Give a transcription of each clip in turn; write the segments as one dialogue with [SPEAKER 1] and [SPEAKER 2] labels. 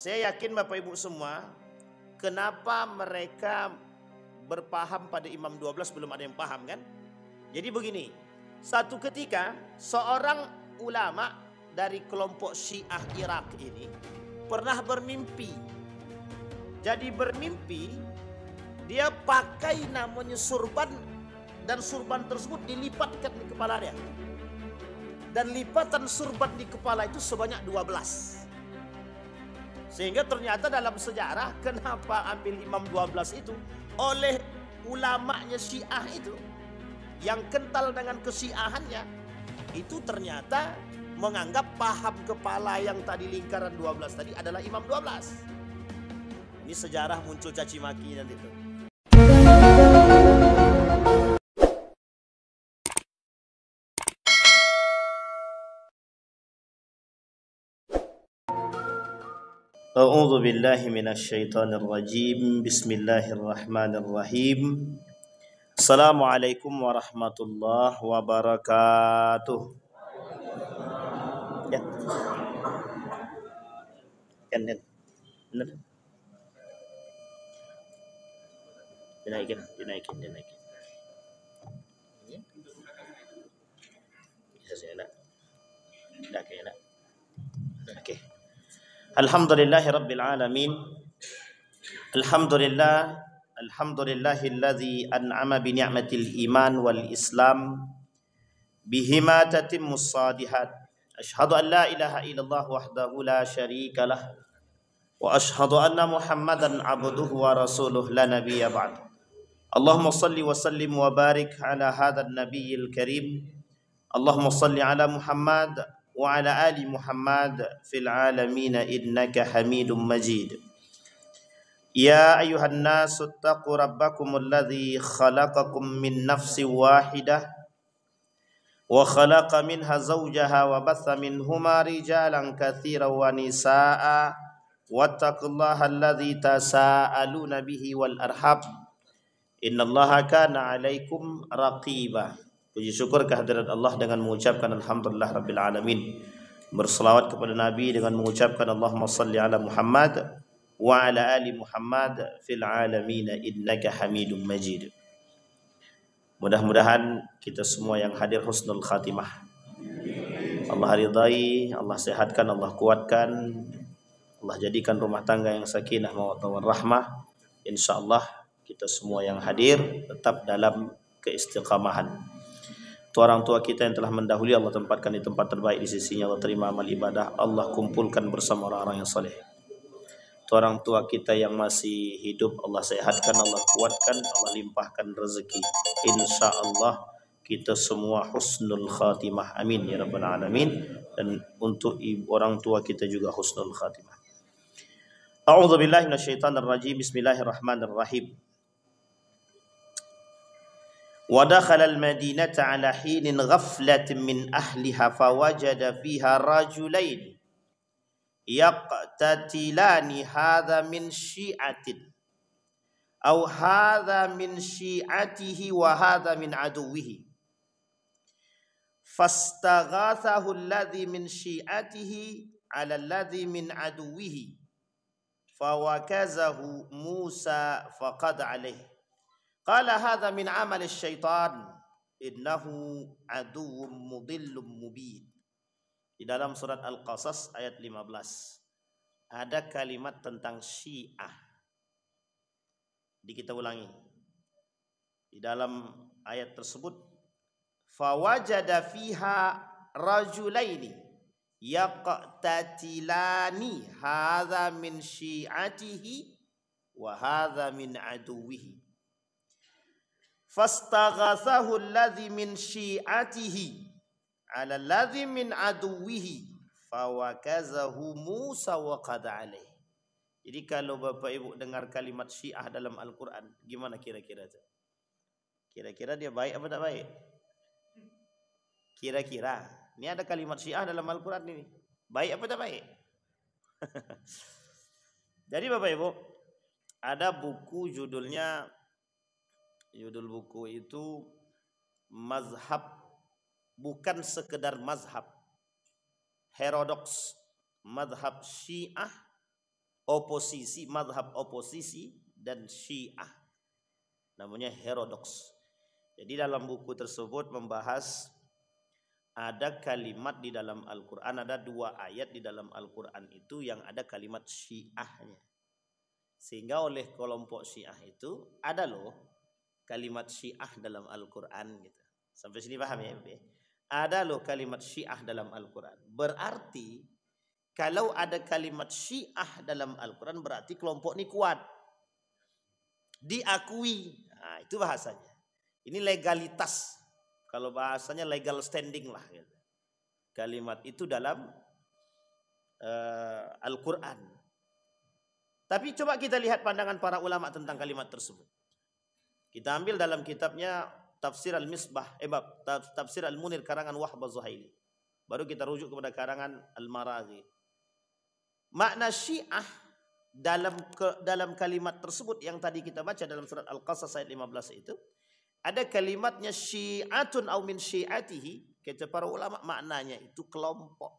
[SPEAKER 1] Saya yakin Bapak Ibu semua, kenapa mereka berpaham pada Imam 12 belum ada yang paham kan? Jadi begini, satu ketika seorang ulama dari kelompok Syiah Irak ini pernah bermimpi. Jadi bermimpi dia pakai namanya surban dan surban tersebut dilipatkan di kepalanya. Dan lipatan surban di kepala itu sebanyak 12. Sehingga ternyata dalam sejarah kenapa ambil Imam 12 itu oleh ulamanya Syiah itu yang kental dengan kesyiahannya itu ternyata menganggap paham kepala yang tadi lingkaran 12 tadi adalah Imam 12. Ini sejarah muncul caci maki nanti itu. A'udzu billahi minasyaitonir rajim. Bismillahirrahmanirrahim. Assalamualaikum warahmatullahi wabarakatuh. Ya. Kan. Benar. Dinaikin. Bisa saya nak. Dah kena. Okey. Alhamdulillahi rabbil alamin. Alhamdulillahilladzi an'ama bi ni'matil iman wal islam bihima tatimmus salihat. Asyhadu an la ilaha illallah wahdahu la syarika lah wa asyhadu anna Muhammadan abduhu wa rasuluh la nabiyya ba'd. Allahumma salli wa sallim wa barik ala hadzal nabiyil karim. Allahumma salli ala Muhammad wa ala ali Muhammad fil alamin innaka Hamidum Majid. Ya ayuhan nasu taqu rabbakumul ladzi khalaqakum min nafsin wahidah wa khalaqa minha zawjaha wa batha minhuma rijalan katsiran wa nisaa wattaqullaha alladzi tasaaluna bihi wal arham innallaha kana 'alaikum raqiba. Puji syukur kehadirat Allah dengan mengucapkan alhamdulillah rabbil alamin. Berselawat kepada Nabi dengan mengucapkan Allahumma salli ala Muhammad wa ala ali Muhammad fil alamin innaka Hamidum Majid. Mudah-mudahan kita semua yang hadir husnul khatimah. Allah ridai, Allah sehatkan, Allah kuatkan, Allah jadikan rumah tangga yang sakinah mawaddah warahmah. Insyaallah kita semua yang hadir tetap dalam keistiqamahan. Orang tua kita yang telah mendahului Allah tempatkan di tempat terbaik di sisinya. Allah terima amal ibadah, Allah kumpulkan bersama orang-orang yang saleh. Orang tua kita yang masih hidup Allah sehatkan, Allah kuatkan, Allah limpahkan rezeki. Insyaallah kita semua husnul khatimah. Amin ya rabbal alamin. Dan untuk orang tua kita juga husnul khatimah. A'udzu billahi minasyaitonir rajim. Bismillahirrahmanirrahim. Wa dakhala al-madinata ala hinin ghaflatin min ahliha fawajada fiha rajulain yaqtatilani hadha min syi'atin aw hadha min syi'atihi wa hadha min aduwwihi fastaghathahu alladhi min syi'atihi ala alladhi min aduwwihi fawakazahu Musa faqad alayhi qala hadha min amali syaitan innahu aduwwum mudillum mubin. Di dalam surat Al-Qasas ayat 15 ada kalimat tentang Syiah. Kita ulangi. Di dalam ayat tersebut fawajada fiha rajulaini yaqtatilani hadza min syi'atihi wa hadza min aduwwihi fastaghathahu alladhi min syi'atihi ala alladhi min aduwwihi fawakazahu Musa wa qad alaih. Jadi kalau Bapak Ibu dengar kalimat Syiah dalam Al-Qur'an, gimana kira-kira itu? Kira-kira dia baik apa tak baik? Kira-kira. Ini ada kalimat Syiah dalam Al-Qur'an ini. Baik apa tak baik? Jadi Bapak Ibu, ada buku judul buku itu Mazhab, bukan sekedar mazhab, heterodoks, mazhab Syiah oposisi, mazhab oposisi dan Syiah. Namanya heterodoks. Jadi dalam buku tersebut membahas ada kalimat di dalam Al-Quran, ada 2 ayat di dalam Al-Quran itu yang ada kalimat Syiahnya. Sehingga oleh kelompok Syiah itu ada loh kalimat Syiah dalam Al-Quran gitu. Sampai sini paham ya? Ada loh kalimat Syiah dalam Al-Quran. Berarti kalau ada kalimat Syiah dalam Al-Quran berarti kelompok ini kuat. Diakui. Nah, itu bahasanya. Ini legalitas. Kalau bahasanya legal standing lah. Gitu. Kalimat itu dalam Al-Quran. Tapi coba kita lihat pandangan para ulama tentang kalimat tersebut. Kita ambil dalam kitabnya Tafsir Al-Misbah, Tafsir Al-Munir karangan Wahb Az-Zuhaili. Baru kita rujuk kepada karangan Al-Maraghi. Makna Syiah dalam kalimat tersebut yang tadi kita baca dalam surat Al-Qasas ayat 15 itu, ada kalimatnya syi'atun au min syi'atihi, kata para ulama maknanya itu kelompok.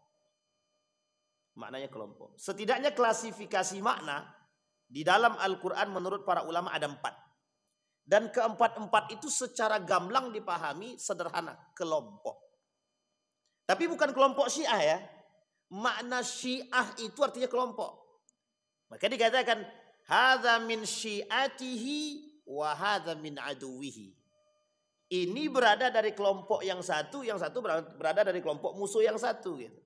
[SPEAKER 1] Maknanya kelompok. Setidaknya klasifikasi makna di dalam Al-Quran menurut para ulama ada 4. Dan keempat-empat itu secara gamblang dipahami sederhana, kelompok. Tapi bukan kelompok Syiah ya. Makna Syiah itu artinya kelompok. Maka dikatakan hadza min syi'atihi wa hadza min aduwihi. Ini berada dari kelompok yang satu berada dari kelompok musuh yang satu gitu.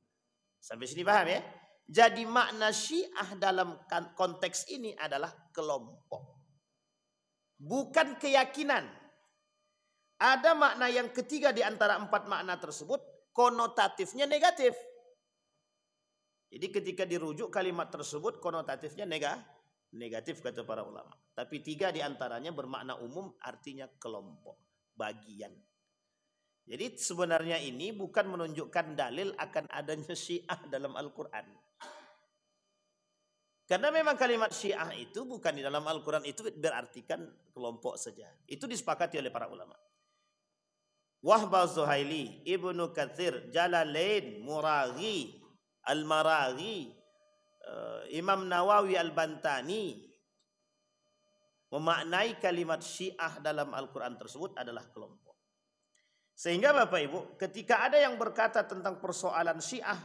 [SPEAKER 1] Sampai sini paham ya? Jadi makna Syiah dalam konteks ini adalah kelompok. Bukan keyakinan. Ada makna yang ketiga di antara 4 makna tersebut, konotatifnya negatif. Jadi ketika dirujuk kalimat tersebut konotatifnya negatif kata para ulama. Tapi 3 di antaranya bermakna umum, artinya kelompok, bagian. Jadi sebenarnya ini bukan menunjukkan dalil akan adanya Syiah dalam Al-Quran. Karena memang kalimat Syiah itu bukan di dalam Al-Quran itu berartikan kelompok saja. Itu disepakati oleh para ulama. Wahb Az-Zuhaili, Ibnu Katsir, Jalalain, Muraghi, Al-Maraghi, Imam Nawawi Al-Bantani memaknai kalimat Syiah dalam Al-Quran tersebut adalah kelompok. Sehingga Bapak Ibu, ketika ada yang berkata tentang persoalan Syiah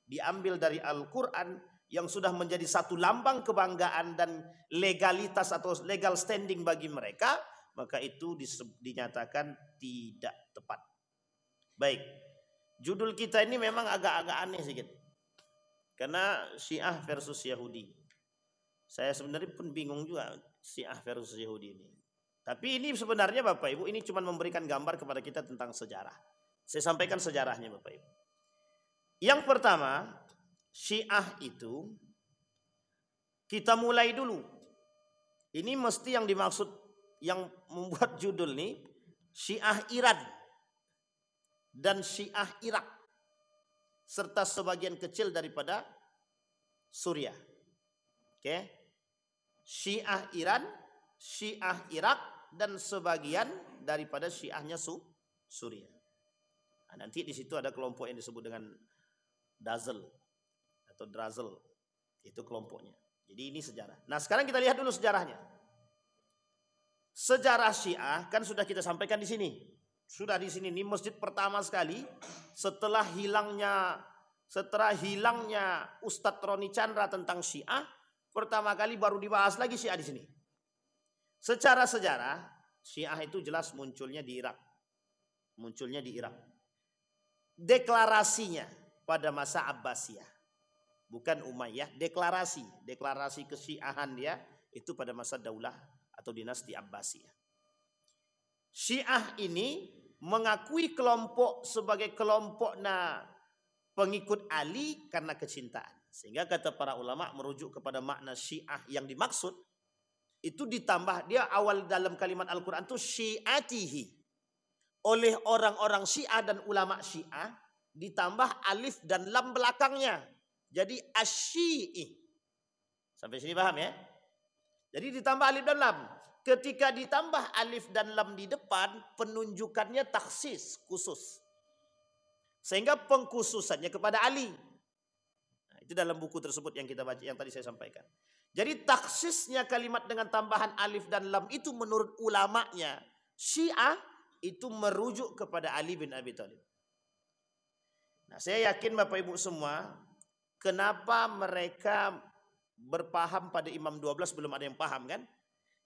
[SPEAKER 1] diambil dari Al-Quran yang sudah menjadi satu lambang kebanggaan dan legalitas atau legal standing bagi mereka, maka itu dinyatakan tidak tepat. Baik, judul kita ini memang agak-agak aneh sedikit. Karena Syiah versus Yahudi. Saya sebenarnya pun bingung juga Syiah versus Yahudi ini. Tapi ini sebenarnya Bapak Ibu ini cuma memberikan gambar kepada kita tentang sejarah. Saya sampaikan sejarahnya Bapak Ibu. Yang pertama, Syiah itu kita mulai dulu. Ini mesti yang dimaksud yang membuat judul ini Syiah Iran dan Syiah Irak serta sebagian kecil daripada Suriah. Oke. Syiah Iran, Syiah Irak dan sebagian daripada Syiahnya Suriah. Nah, nanti di situ ada kelompok yang disebut dengan Dazel atau Drazel. Itu kelompoknya. Jadi ini sejarah. Nah, sekarang kita lihat dulu sejarahnya. Sejarah Syiah kan sudah kita sampaikan di sini. Sudah di sini, ini masjid pertama sekali setelah hilangnya Ustadz Roni Chandra tentang Syiah, pertama kali baru dibahas lagi Syiah di sini. Secara sejarah, Syiah itu jelas munculnya di Irak. Deklarasinya pada masa Abbasiyah. Bukan Umayyah, deklarasi kesyiahan dia itu pada masa daulah atau dinasti Abbasiyah. Syiah ini mengakui kelompok sebagai kelompoknya pengikut Ali karena kecintaan. Sehingga kata para ulama merujuk kepada makna Syiah yang dimaksud itu ditambah dia awal dalam kalimat Al-Quran itu syiatihi. Oleh orang-orang Syiah dan ulama Syiah ditambah alif dan lam belakangnya. Jadi asyi'i. Sampai sini paham ya? Jadi ditambah alif dan lam. Ketika ditambah alif dan lam di depan, penunjukannya taksis, khusus. Sehingga pengkhususannya kepada Ali. Nah, itu dalam buku tersebut yang kita baca, yang tadi saya sampaikan. Jadi taksisnya kalimat dengan tambahan alif dan lam itu menurut ulamanya Syiah itu merujuk kepada Ali bin Abi Thalib. Nah, saya yakin Bapak Ibu semua, kenapa mereka berpaham pada Imam 12 belum ada yang paham kan?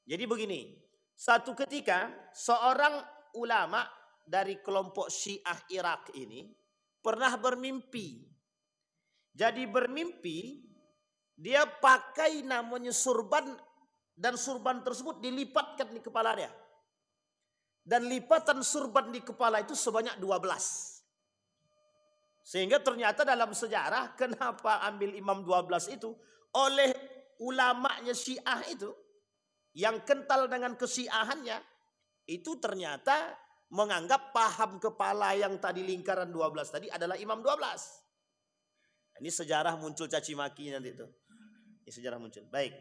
[SPEAKER 1] Jadi begini, satu ketika seorang ulama dari kelompok Syiah Irak ini pernah bermimpi. Jadi bermimpi dia pakai namanya surban dan surban tersebut dilipatkan di kepala dia. Dan lipatan surban di kepala itu sebanyak 12. Sehingga ternyata dalam sejarah kenapa ambil Imam 12 itu oleh ulamanya Syiah itu yang kental dengan kesyiahannya itu ternyata menganggap paham kepala yang tadi lingkaran 12 tadi adalah Imam 12. Ini sejarah muncul caci maki nanti itu. Ini sejarah muncul. Baik.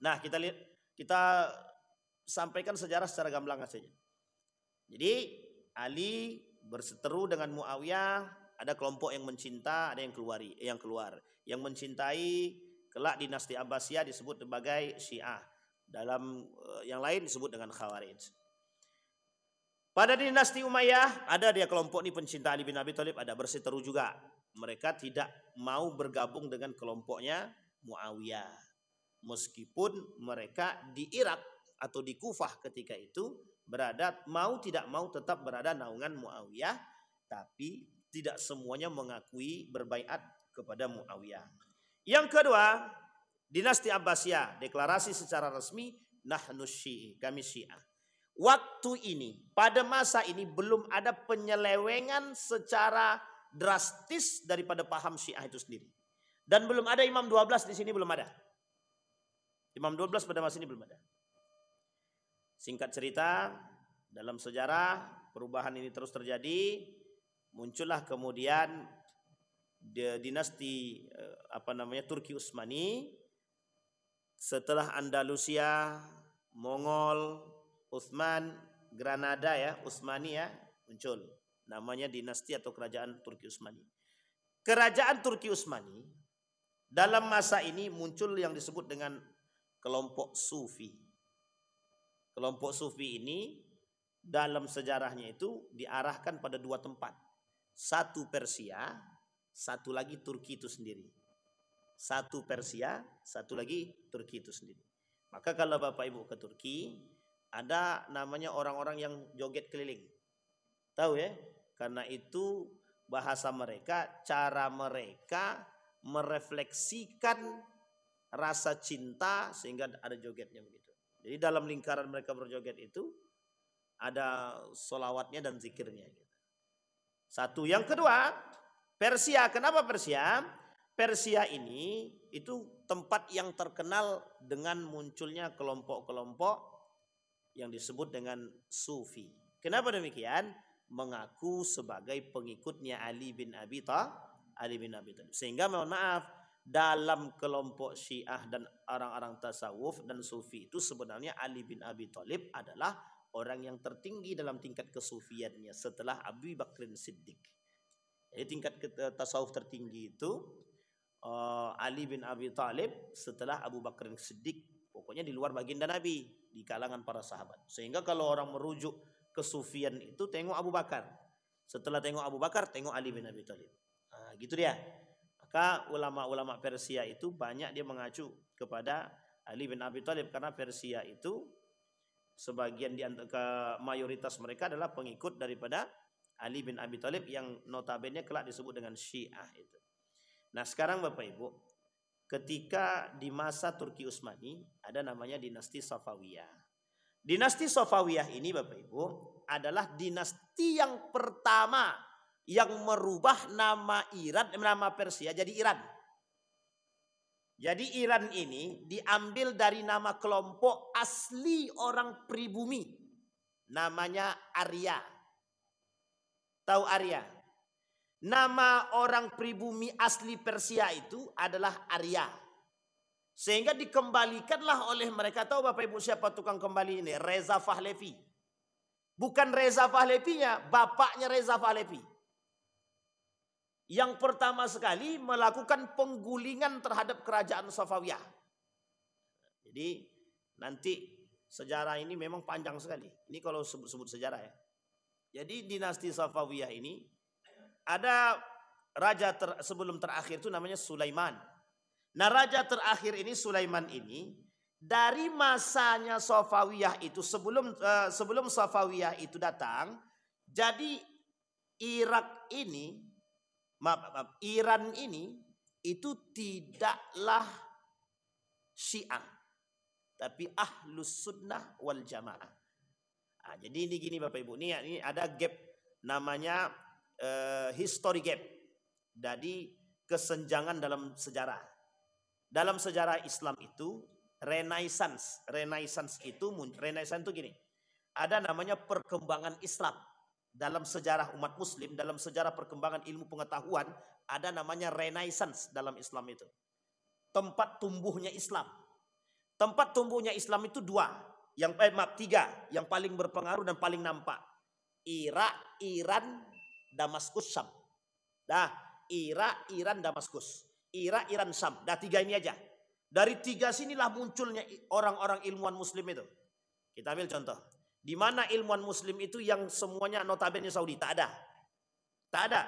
[SPEAKER 1] Nah, kita lihat, kita sampaikan sejarah secara gamblang saja. Jadi Ali berseteru dengan Muawiyah, ada kelompok yang mencinta, ada yang keluar. Yang mencintai kelak dinasti Abbasiyah disebut sebagai Syiah. Dalam yang lain disebut dengan Khawarij. Pada dinasti Umayyah ada dia kelompok ini pencinta Ali bin Abi Thalib, ada berseteru juga. Mereka tidak mau bergabung dengan kelompoknya Muawiyah. Meskipun mereka di Irak atau di Kufah ketika itu berada, mau tidak mau tetap berada naungan Muawiyah, tapi tidak semuanya mengakui berbaiat kepada Muawiyah. Yang kedua, dinasti Abbasiyah deklarasi secara resmi nahnu Syi'i, kami Syiah. Waktu ini, pada masa ini belum ada penyelewengan secara drastis daripada paham Syiah itu sendiri. Dan belum ada Imam 12 di sini, belum ada. Imam 12 pada masa ini belum ada. Singkat cerita, dalam sejarah perubahan ini terus terjadi, muncullah kemudian dinasti Turki Utsmani. Setelah Andalusia, Mongol, Utsman, Granada ya, Utsmani ya, muncul. Namanya dinasti atau kerajaan Turki Utsmani. Kerajaan Turki Utsmani dalam masa ini muncul yang disebut dengan kelompok Sufi. Kelompok Sufi ini dalam sejarahnya itu diarahkan pada dua tempat. Satu Persia, satu lagi Turki itu sendiri. Satu Persia, satu lagi Turki itu sendiri. Maka kalau Bapak Ibu ke Turki, ada namanya orang-orang yang joget keliling. Tahu ya? Karena itu bahasa mereka, cara mereka merefleksikan rasa cinta sehingga ada jogetnya begitu. Jadi dalam lingkaran mereka berjoget itu ada solawatnya dan zikirnya. Satu. Yang kedua, Persia. Kenapa Persia? Persia ini itu tempat yang terkenal dengan munculnya kelompok-kelompok yang disebut dengan Sufi. Kenapa demikian? Mengaku sebagai pengikutnya Ali bin Abi Thalib. Sehingga mohon maaf, dalam kelompok Syiah dan orang-orang tasawuf dan Sufi itu sebenarnya Ali bin Abi Thalib adalah orang yang tertinggi dalam tingkat kesufiannya setelah Abu Bakr Siddiq. Jadi tingkat tasawuf tertinggi itu Ali bin Abi Thalib setelah Abu Bakr Siddiq. Pokoknya di luar baginda Nabi, di kalangan para sahabat. Sehingga kalau orang merujuk kesufian itu tengok Abu Bakar. Setelah tengok Abu Bakar, tengok Ali bin Abi Thalib. Nah, gitu dia. Maka ulama-ulama Persia itu banyak dia mengacu kepada Ali bin Abi Thalib karena Persia itu sebagian di antara mayoritas mereka adalah pengikut daripada Ali bin Abi Thalib yang notabene kelak disebut dengan Syiah itu. Nah, sekarang Bapak Ibu, ketika di masa Turki Utsmani ada namanya dinasti Safawiyah. Dinasti Safawiyah ini Bapak Ibu adalah dinasti yang pertama yang merubah nama Iran, nama Persia jadi Iran. Jadi Iran ini diambil dari nama kelompok asli orang pribumi. Namanya Arya. Tahu Arya? Nama orang pribumi asli Persia itu adalah Arya. Sehingga dikembalikanlah oleh mereka. Tahu Bapak Ibu siapa tukang kembali ini? Reza Pahlavi. Bukan Reza Pahlavinya, bapaknya Reza Pahlavi. Yang pertama sekali melakukan penggulingan terhadap kerajaan Safawiyah. Jadi nanti sejarah ini memang panjang sekali. Ini kalau sebut-sebut sejarah ya. Jadi dinasti Safawiyah ini ada raja sebelum terakhir itu namanya Sulaiman. Nah raja terakhir ini Sulaiman ini dari masanya Safawiyah itu sebelum Safawiyah itu datang, jadi Irak ini, Iran ini itu tidaklah Syiah, tapi Ahlus Sunnah wal Jamaah. Nah, jadi ini gini Bapak Ibu, ini ada gap namanya history gap. Jadi kesenjangan dalam sejarah. Dalam sejarah Islam itu Renaissance itu gini. Ada namanya perkembangan Islam. Dalam sejarah umat muslim, dalam sejarah perkembangan ilmu pengetahuan, ada namanya Renaissance dalam Islam itu. Tempat tumbuhnya Islam. Tempat tumbuhnya Islam itu tiga yang paling berpengaruh dan paling nampak. Irak, Iran, Damaskus, Syam. Irak, Iran, Damaskus. Irak, Iran, Syam. Tiga ini aja. Dari tiga sinilah munculnya orang-orang ilmuwan muslim itu. Kita ambil contoh. Di mana ilmuwan muslim itu yang semuanya notabene Saudi? Tak ada. Tak ada.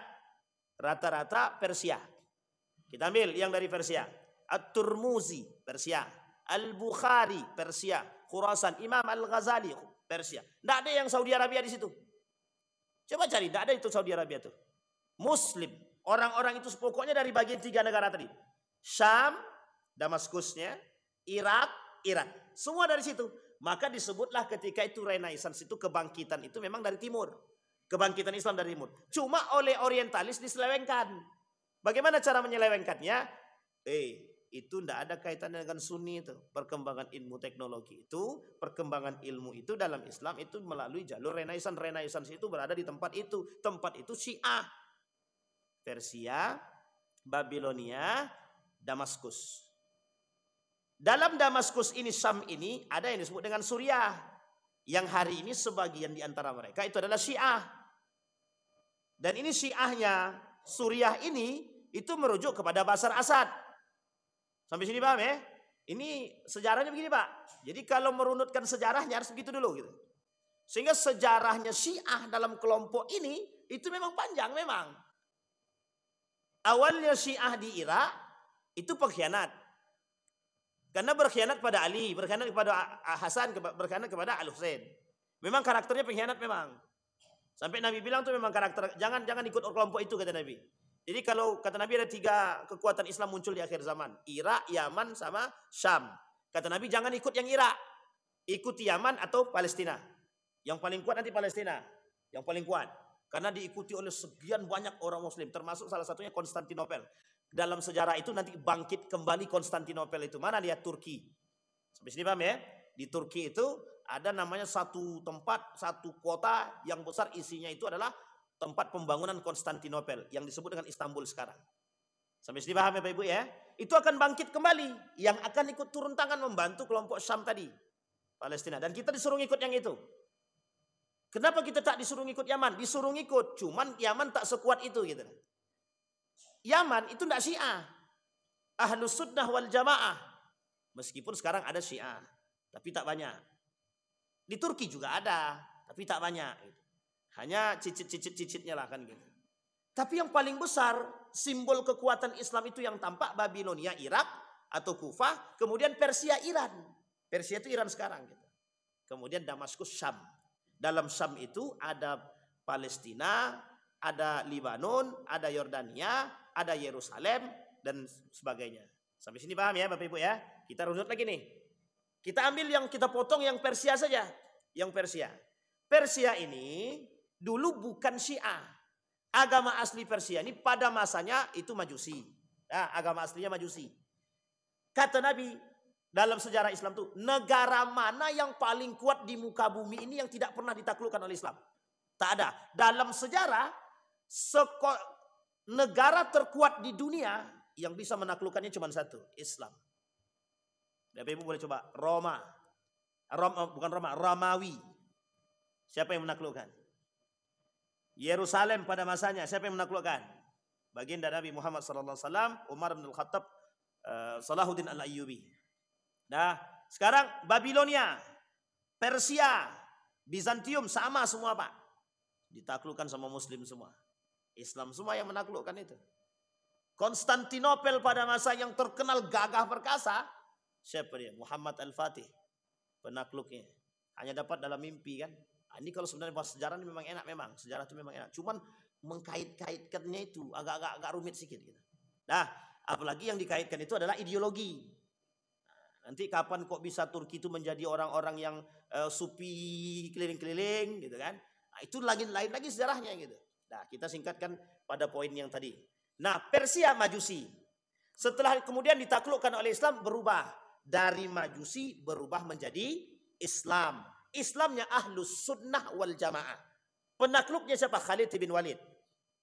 [SPEAKER 1] Rata-rata Persia. Kita ambil yang dari Persia. At-Turmuzi, Persia. Al-Bukhari, Persia. Khurasan, Imam Al-Ghazali, Persia. Tidak ada yang Saudi Arabia di situ. Coba cari, tidak ada itu Saudi Arabia itu. Muslim. Orang-orang itu pokoknya dari bagian tiga negara tadi. Syam, Damaskusnya, Irak, Iran. Semua dari situ. Maka disebutlah ketika itu Renaissance itu kebangkitan itu memang dari timur. Kebangkitan Islam dari timur. Cuma oleh orientalis diselewengkan. Bagaimana cara menyelewengkannya? Itu tidak ada kaitannya dengan Sunni itu. Perkembangan ilmu teknologi itu, perkembangan ilmu itu dalam Islam itu melalui jalur Renaissance. Renaissance itu berada di tempat itu. Tempat itu Syiah. Persia, Babilonia, Damaskus. Dalam Damaskus ini, Syam ini, ada yang disebut dengan Suriah. Yang hari ini sebagian di antara mereka itu adalah Syiah. Dan ini Syiahnya, Suriah ini, itu merujuk kepada Bashar Asad. Sampai sini paham ya? Ini sejarahnya begini Pak. Jadi kalau merunutkan sejarahnya harus begitu dulu. Gitu. Sehingga sejarahnya Syiah dalam kelompok ini, itu memang panjang memang. Awalnya Syiah di Irak, itu pengkhianat. Karena berkhianat pada Ali, berkhianat kepada Hasan, berkhianat kepada Al-Husain. Memang karakternya pengkhianat memang. Sampai Nabi bilang tuh memang karakter, jangan ikut kelompok itu kata Nabi. Jadi kalau kata Nabi ada tiga kekuatan Islam muncul di akhir zaman. Irak, Yaman, sama Syam. Kata Nabi jangan ikut yang Irak. Ikuti Yaman atau Palestina. Yang paling kuat nanti Palestina. Yang paling kuat. Karena diikuti oleh sekian banyak orang muslim. Termasuk salah satunya Konstantinopel. Dalam sejarah itu nanti bangkit kembali Konstantinopel itu. Mana dia? Turki. Sampai sini paham ya? Di Turki itu ada namanya satu tempat, satu kota yang besar isinya itu adalah tempat pembangunan Konstantinopel. Yang disebut dengan Istanbul sekarang. Sampai sini paham ya Bapak Ibu ya? Itu akan bangkit kembali. Yang akan ikut turun tangan membantu kelompok Syam tadi. Palestina. Dan kita disuruh ikut yang itu. Kenapa kita tak disuruh ikut Yaman? Disuruh ikut. Cuman Yaman tak sekuat itu gitu. Yaman itu tidak Syiah. Ahlus Sunnah wal Jamaah. Meskipun sekarang ada Syiah. Tapi tak banyak. Di Turki juga ada. Tapi tak banyak. Hanya cicit-cicitnya lah kan gitu. Tapi yang paling besar. Simbol kekuatan Islam itu yang tampak. Babilonia Irak atau Kufah. Kemudian Persia Iran. Persia itu Iran sekarang gitu. Kemudian Damaskus Syam. Dalam Syam itu ada Palestina. Ada Libanon. Ada Yordania. Ada Yerusalem dan sebagainya. Sampai sini paham ya Bapak Ibu ya? Kita runut lagi nih. Kita ambil yang kita potong yang Persia saja. Yang Persia. Persia ini dulu bukan Syiah. Agama asli Persia ini pada masanya itu Majusi. Nah, agama aslinya Majusi. Kata Nabi dalam sejarah Islam itu, negara mana yang paling kuat di muka bumi ini yang tidak pernah ditaklukkan oleh Islam? Tak ada. Dalam sejarah negara terkuat di dunia yang bisa menaklukkannya cuma satu, Islam. Bapak Ibu boleh coba bukan Roma, Romawi. Siapa yang menaklukkan? Yerusalem pada masanya, siapa yang menaklukkan? Baginda Nabi Muhammad SAW, Umar bin Al-Khattab, Salahuddin Al-Ayyubi. Nah, sekarang Babilonia, Persia, Bizantium sama semua Pak. Ditaklukkan sama Muslim semua. Islam semua yang menaklukkan itu. Konstantinopel pada masa yang terkenal gagah perkasa, siapa dia? Muhammad Al-Fatih, penakluknya. Hanya dapat dalam mimpi kan. Nah, ini kalau sebenarnya bahas sejarah ini memang enak memang. Sejarah itu memang enak. Cuman mengkait-kaitkannya itu agak rumit sedikit gitu. Nah, apalagi yang dikaitkan itu adalah ideologi. Nanti kapan kok bisa Turki itu menjadi orang-orang yang supi keliling-keliling gitu kan. Nah, itu lain lagi sejarahnya gitu. Nah, kita singkatkan pada poin yang tadi. Nah, Persia Majusi. Setelah kemudian ditaklukkan oleh Islam berubah. Dari Majusi berubah menjadi Islam. Islamnya Ahlus Sunnah wal Jamaah. Penakluknya siapa? Khalid bin Walid.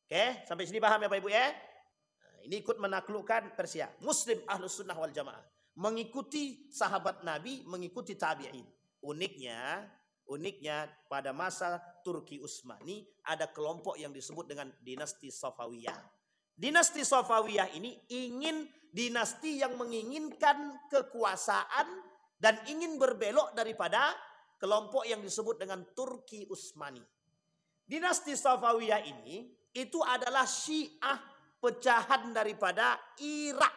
[SPEAKER 1] Oke, sampai sini paham ya Pak Ibu ya? Nah, ini ikut menaklukkan Persia. Muslim Ahlus Sunnah wal Jamaah. Mengikuti sahabat Nabi, mengikuti tabi'in. Uniknya pada masa Turki Utsmani ada kelompok yang disebut dengan dinasti Safawiyah. Dinasti Safawiyah ini ingin dinasti yang menginginkan kekuasaan dan ingin berbelok daripada kelompok yang disebut dengan Turki Utsmani. Dinasti Safawiyah ini itu adalah Syiah pecahan daripada Irak.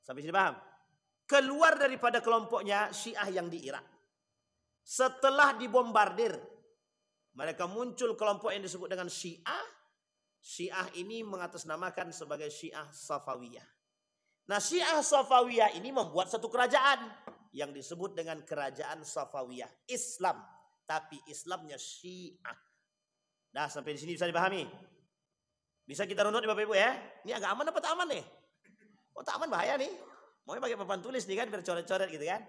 [SPEAKER 1] Sampai sini paham? Keluar daripada kelompoknya Syiah yang di Irak. Setelah dibombardir, mereka muncul kelompok yang disebut dengan Syiah. Syiah ini mengatasnamakan sebagai Syiah Safawiyah. Nah, Syiah Safawiyah ini membuat satu kerajaan yang disebut dengan kerajaan Safawiyah. Islam, tapi Islamnya Syiah. Nah, sampai di sini bisa dipahami? Bisa kita runut Bapak Ibu ya? Ini agak aman apa tak aman nih? Oh, tak aman bahaya nih. Mau pakai papan tulis nih kan, bercoret-coret gitu kan.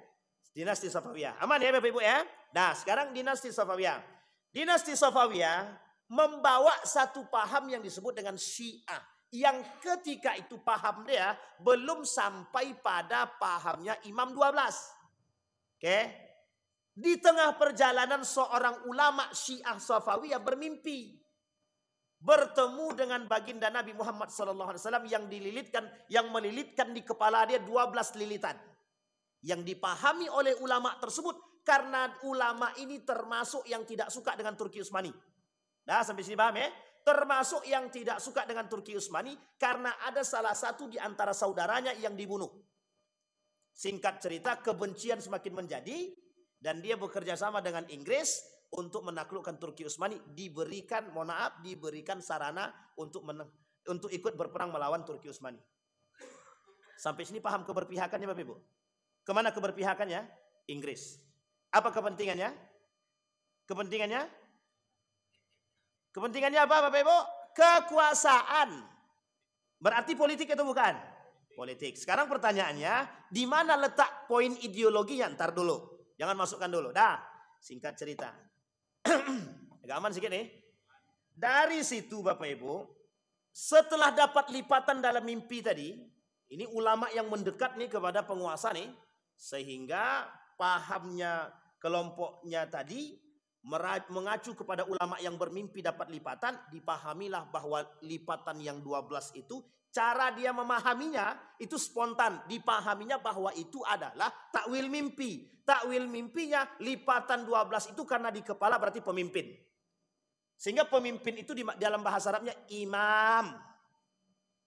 [SPEAKER 1] Dinasti Safawiyah. Aman ya Bapak Ibu ya? Nah, sekarang dinasti Safawiyah. Dinasti Safawiyah membawa satu paham yang disebut dengan Syiah. Yang ketika itu paham dia belum sampai pada pahamnya Imam 12. Oke. Di tengah perjalanan seorang ulama Syiah Safawiyah bermimpi. Bertemu dengan baginda Nabi Muhammad SAW yang melilitkan di kepala dia 12 lilitan. Yang dipahami oleh ulama tersebut karena ulama ini termasuk yang tidak suka dengan Turki Utsmani. Nah, sampai sini paham ya? Termasuk yang tidak suka dengan Turki Utsmani karena ada salah satu di antara saudaranya yang dibunuh. Singkat cerita, kebencian semakin menjadi dan dia bekerja sama dengan Inggris untuk menaklukkan Turki Utsmani. Diberikan sarana untuk ikut berperang melawan Turki Utsmani. Sampai sini paham keberpihakannya Bapak Ibu? Kemana keberpihakannya? Inggris. Apa kepentingannya? Kepentingannya apa Bapak Ibu? Kekuasaan. Berarti politik itu bukan? Politik. Sekarang pertanyaannya, di mana letak poin ideologinya? Ntar dulu. Jangan masukkan dulu. Dah, singkat cerita. Agak aman sedikit nih. Dari situ Bapak Ibu, setelah dapat lipatan dalam mimpi tadi, ini ulama yang mendekat nih kepada penguasa nih, sehingga pahamnya kelompoknya tadi mengacu kepada ulama yang bermimpi dapat lipatan, dipahamilah bahwa lipatan yang 12 itu cara dia memahaminya itu spontan, dipahaminya bahwa itu adalah takwil mimpi. Takwil mimpinya lipatan 12 itu karena di kepala berarti pemimpin. Sehingga pemimpin itu dalam bahasa Arabnya imam.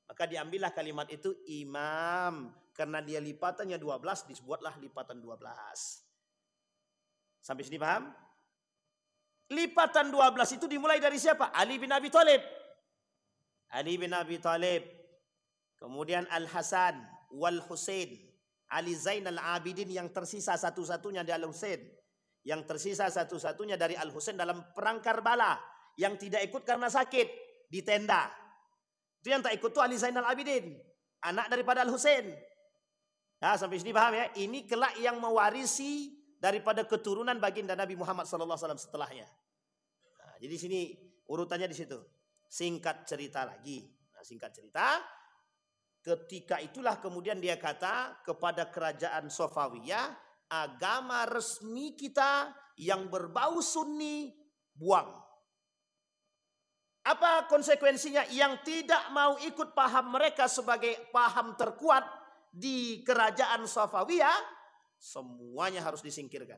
[SPEAKER 1] Maka diambillah kalimat itu imam. Karena dia lipatannya 12, dibuatlah lipatan 12. Sampai sini paham? Lipatan 12 itu dimulai dari siapa? Ali bin Abi Thalib. Ali bin Abi Thalib. Kemudian Al-Hasan wal Husain. Ali Zainal Abidin yang tersisa satu-satunya dari Al-Husain. Yang tersisa satu-satunya dari Al-Husain dalam perang Karbala. Yang tidak ikut karena sakit. Di tenda. Itu yang tak ikut itu Ali Zainal Abidin. Anak daripada Al-Husain. Nah, sampai sini paham ya? Ini kelak yang mewarisi daripada keturunan baginda Nabi Muhammad SAW setelahnya. Nah, jadi sini urutannya di situ. Singkat cerita lagi. Nah, singkat cerita, ketika itulah kemudian dia kata kepada kerajaan Safawiyah, agama resmi kita yang berbau Sunni buang. Apa konsekuensinya? Yang tidak mau ikut paham mereka sebagai paham terkuat di kerajaan Safawiyah, semuanya harus disingkirkan.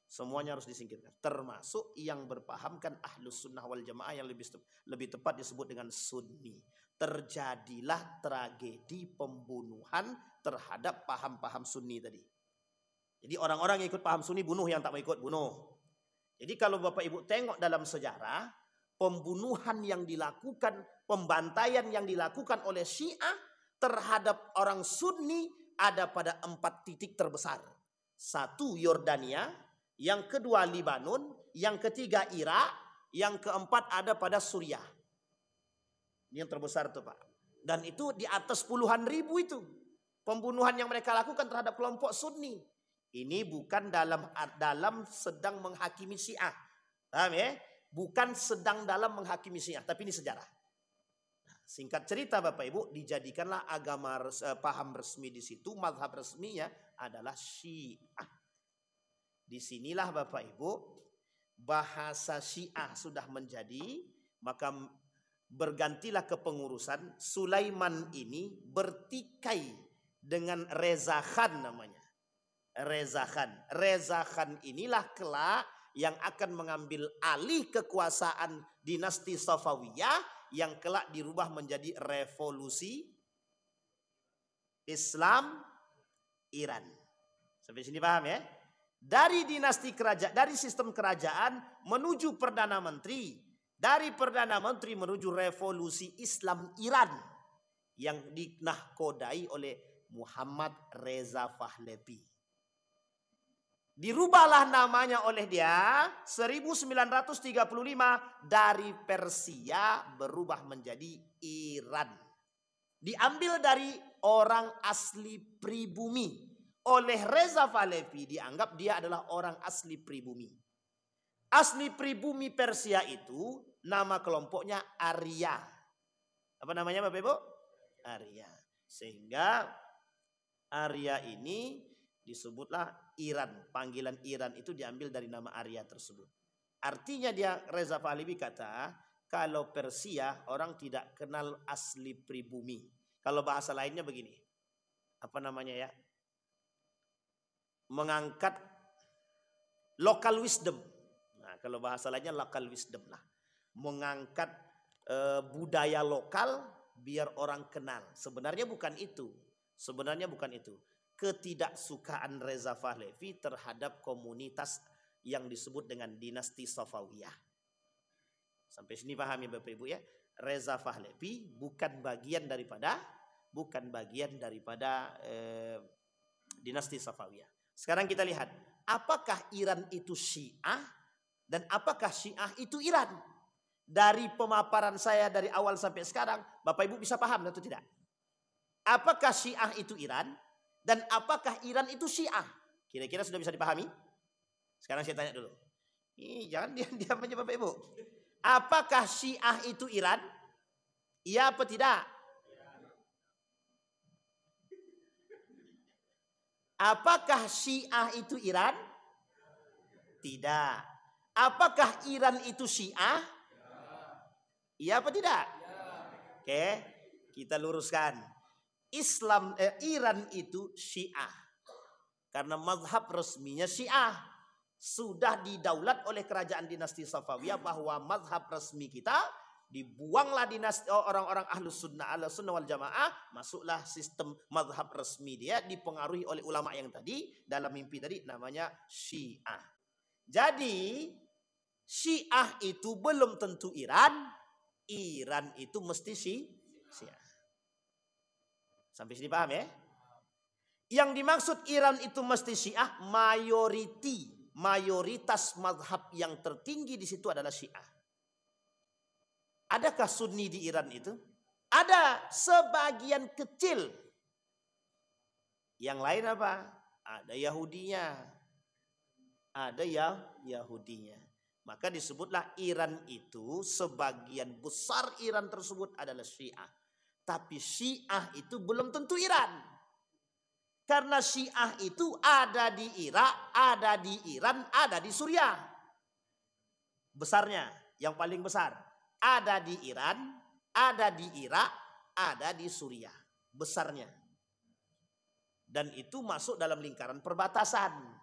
[SPEAKER 1] Semuanya harus disingkirkan. Termasuk yang berpahamkan Ahlus Sunnah wal Jamaah yang lebih tepat disebut dengan Sunni. Terjadilah tragedi pembunuhan terhadap paham-paham Sunni tadi. Jadi orang-orang yang ikut paham Sunni bunuh, yang tak mau ikut bunuh. Jadi kalau Bapak Ibu tengok dalam sejarah, pembunuhan yang dilakukan, pembantaian yang dilakukan oleh Syiah terhadap orang Sunni ada pada 4 titik terbesar. 1 Yordania, yang kedua Libanon, yang ketiga Irak, yang keempat ada pada Suriah. Ini yang terbesar tuh Pak. Dan itu di atas puluhan ribu itu pembunuhan yang mereka lakukan terhadap kelompok Sunni. Ini bukan dalam sedang menghakimi Syiah. Paham ya? Bukan sedang dalam menghakimi Syiah, tapi ini sejarah. Nah, singkat cerita Bapak Ibu, dijadikanlah agama paham resmi di situ, mazhab resminya adalah Syiah. Disinilah Bapak Ibu, bahasa Syiah sudah menjadi, maka bergantilah kepengurusan. Sulaiman ini bertikai dengan Reza Khan namanya. Reza Khan. Reza Khan inilah kelak yang akan mengambil alih kekuasaan dinasti Safawiyah yang kelak dirubah menjadi revolusi Islam Iran. Sampai sini paham ya? Dari dinasti kerajaan, dari sistem kerajaan menuju perdana menteri, dari perdana menteri menuju revolusi Islam Iran yang dinahkodai oleh Muhammad Reza Pahlavi. Dirubahlah namanya oleh dia 1935 dari Persia berubah menjadi Iran. Diambil dari orang asli pribumi. Oleh Reza Pahlavi dianggap dia adalah orang asli pribumi. Asli pribumi Persia itu nama kelompoknya Arya. Apa namanya Bapak Ibu? Arya. Sehingga Arya ini disebutlah Iran. Panggilan Iran itu diambil dari nama Arya tersebut. Artinya dia, Reza Pahlavi kata, kalau Persia orang tidak kenal asli pribumi. Kalau bahasa lainnya begini. Apa namanya ya? Mengangkat local wisdom. Nah, kalau bahasa lainnya local wisdom lah. Mengangkat budaya lokal biar orang kenal. Sebenarnya bukan itu. Sebenarnya bukan itu. Ketidaksukaan Reza Pahlavi terhadap komunitas yang disebut dengan dinasti Safawiyah. Sampai sini pahami Bapak Ibu ya. Reza Pahlavi bukan bagian daripada dinasti Safawiyah. Sekarang kita lihat, apakah Iran itu Syiah dan apakah Syiah itu Iran? Dari pemaparan saya dari awal sampai sekarang, Bapak Ibu bisa paham atau tidak? Apakah Syiah itu Iran dan apakah Iran itu Syiah? Kira-kira sudah bisa dipahami? Sekarang saya tanya dulu. Jangan diam aja Bapak Ibu. Apakah Syiah itu Iran? Iya apa tidak? Apakah Syiah itu Iran? Tidak. Apakah Iran itu Syiah? Iya apa tidak? Oke, kita luruskan. Iran itu Syiah. Karena mazhab resminya Syiah. Sudah didaulat oleh kerajaan dinasti Safawiyah bahwa mazhab resmi kita dibuanglah dinasti orang-orang Ahlus Sunnah wal Jamaah, masuklah sistem mazhab resmi dia dipengaruhi oleh ulama yang tadi dalam mimpi tadi namanya Syiah. Jadi Syiah itu belum tentu Iran, Iran itu mesti Syiah. Sampai sini paham ya? Yang dimaksud Iran itu mesti Syiah, mayoritas mazhab yang tertinggi di situ adalah Syiah. Adakah Sunni di Iran itu? Ada sebagian kecil. Yang lain apa? Ada Yahudinya. Ada Yahudinya. Maka disebutlah Iran itu sebagian besar Iran tersebut adalah Syiah. Tapi Syiah itu belum tentu Iran. Karena Syiah itu ada di Irak, ada di Iran, ada di Suriah. Besarnya, yang paling besar. Ada di Iran, ada di Irak, ada di Suriah. Besarnya. Dan itu masuk dalam lingkaran perbatasan.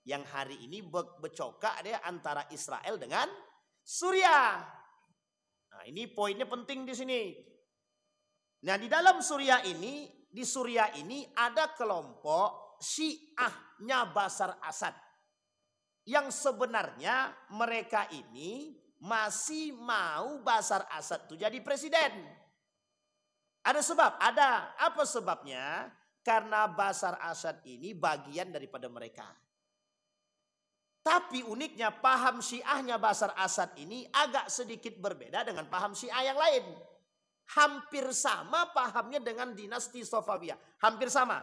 [SPEAKER 1] Yang hari ini becokak dia antara Israel dengan Suriah. Nah, ini poinnya penting di sini. Nah, di dalam Suriah ini, ada kelompok Syiahnya Bashar Assad. Yang sebenarnya mereka ini masih mau Bashar Assad itu jadi presiden. Ada sebab, ada. Apa sebabnya? Karena Bashar Assad ini bagian daripada mereka. Tapi uniknya paham Syiahnya Bashar Assad ini agak sedikit berbeda dengan paham Syiah yang lain. Hampir sama pahamnya dengan dinasti Safawiyah. Hampir sama.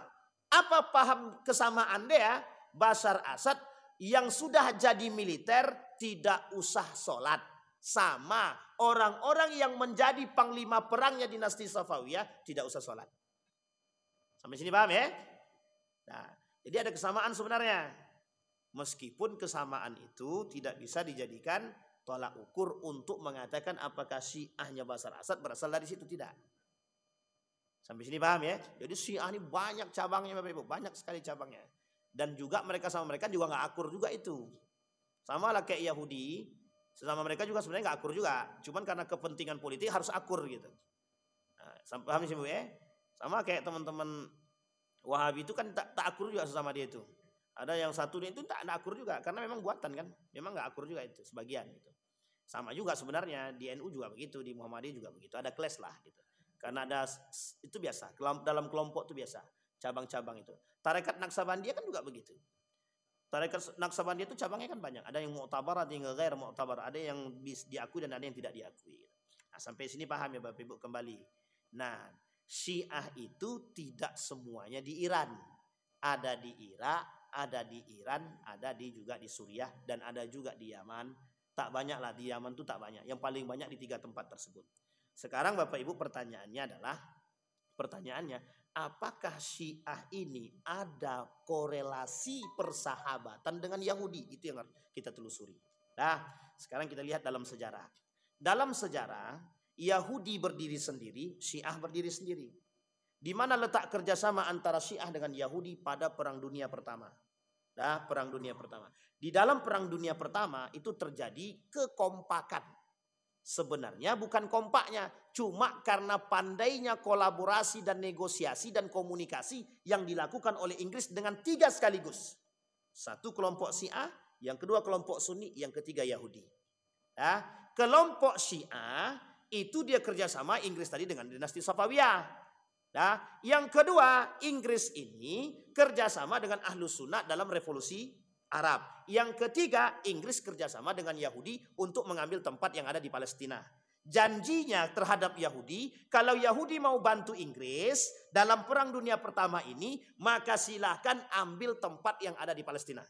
[SPEAKER 1] Apa paham kesamaan dia? Bashar Assad yang sudah jadi militer tidak usah sholat. Sama orang-orang yang menjadi panglima perangnya dinasti Safawiyah tidak usah sholat. Sampai sini paham ya? Nah, jadi ada kesamaan sebenarnya. Meskipun kesamaan itu tidak bisa dijadikan tolak ukur untuk mengatakan apakah Syiahnya Bashar Assad berasal dari situ, tidak. Sampai sini paham ya? Jadi Syiah ini banyak cabangnya Bapak Ibu, banyak sekali cabangnya. Dan juga mereka sama mereka juga nggak akur juga itu. Sama lah kayak Yahudi, sesama mereka juga sebenarnya nggak akur juga. Cuman karena kepentingan politik harus akur gitu. Nah, paham sih Bu ya? Sama kayak teman-teman Wahabi itu kan tak akur juga sesama dia itu. Ada yang satu itu tak akur juga karena memang buatan kan, memang nggak akur juga itu sebagian gitu. Sama juga sebenarnya di NU juga begitu, di Muhammadiyah juga begitu. Ada clash lah gitu. Karena ada itu biasa, dalam kelompok itu biasa, cabang-cabang itu. Tarekat Naqsabandiyah kan juga begitu. Tarekat Naqsabandiyah itu cabangnya kan banyak. Ada yang mu'tabar, ada yang ghair mu'tabar, ada yang diakui dan ada yang tidak diakui. Nah, sampai sini paham ya Bapak Ibu kembali. Nah, Syiah itu tidak semuanya di Iran. Ada di Irak, ada di Iran, ada juga di Suriah, dan ada juga di Yaman. Tak banyak lah, di Yaman itu tak banyak. Yang paling banyak di 3 tempat tersebut. Sekarang Bapak Ibu pertanyaannya, apakah Syiah ini ada korelasi persahabatan dengan Yahudi? Itu yang kita telusuri. Nah, sekarang kita lihat dalam sejarah. Dalam sejarah, Yahudi berdiri sendiri, Syiah berdiri sendiri. Di mana letak kerjasama antara Syiah dengan Yahudi pada Perang Dunia Pertama? Nah, Perang Dunia Pertama. Di dalam Perang Dunia Pertama itu terjadi kekompakan. Sebenarnya bukan kompaknya, cuma karena pandainya kolaborasi dan negosiasi dan komunikasi yang dilakukan oleh Inggris dengan 3 sekaligus. 1 kelompok Syiah, yang kedua kelompok Sunni, yang ketiga Yahudi. Nah, kelompok Syiah itu dia kerjasama Inggris tadi dengan dinasti Safawiyah. Nah, yang kedua, Inggris ini kerjasama dengan Ahlus Sunnah dalam revolusi Arab. Yang ketiga, Inggris kerjasama dengan Yahudi untuk mengambil tempat yang ada di Palestina. Janjinya terhadap Yahudi, kalau Yahudi mau bantu Inggris dalam Perang Dunia Pertama ini, maka silahkan ambil tempat yang ada di Palestina.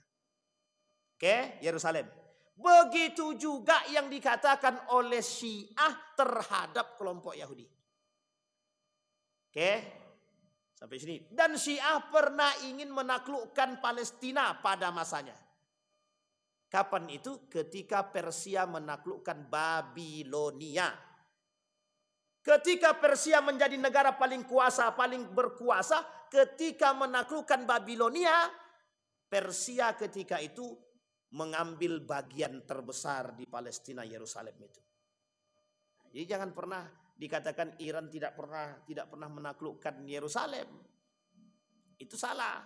[SPEAKER 1] Oke, Yerusalem. Begitu juga yang dikatakan oleh Syiah terhadap kelompok Yahudi. Oke, sampai sini. Dan Syiah pernah ingin menaklukkan Palestina pada masanya. Kapan itu? Ketika Persia menaklukkan Babilonia. Ketika Persia menjadi negara paling berkuasa, ketika menaklukkan Babilonia, Persia ketika itu mengambil bagian terbesar di Palestina, Yerusalem itu. Jadi jangan pernah dikatakan Iran tidak pernah menaklukkan Yerusalem. Itu salah.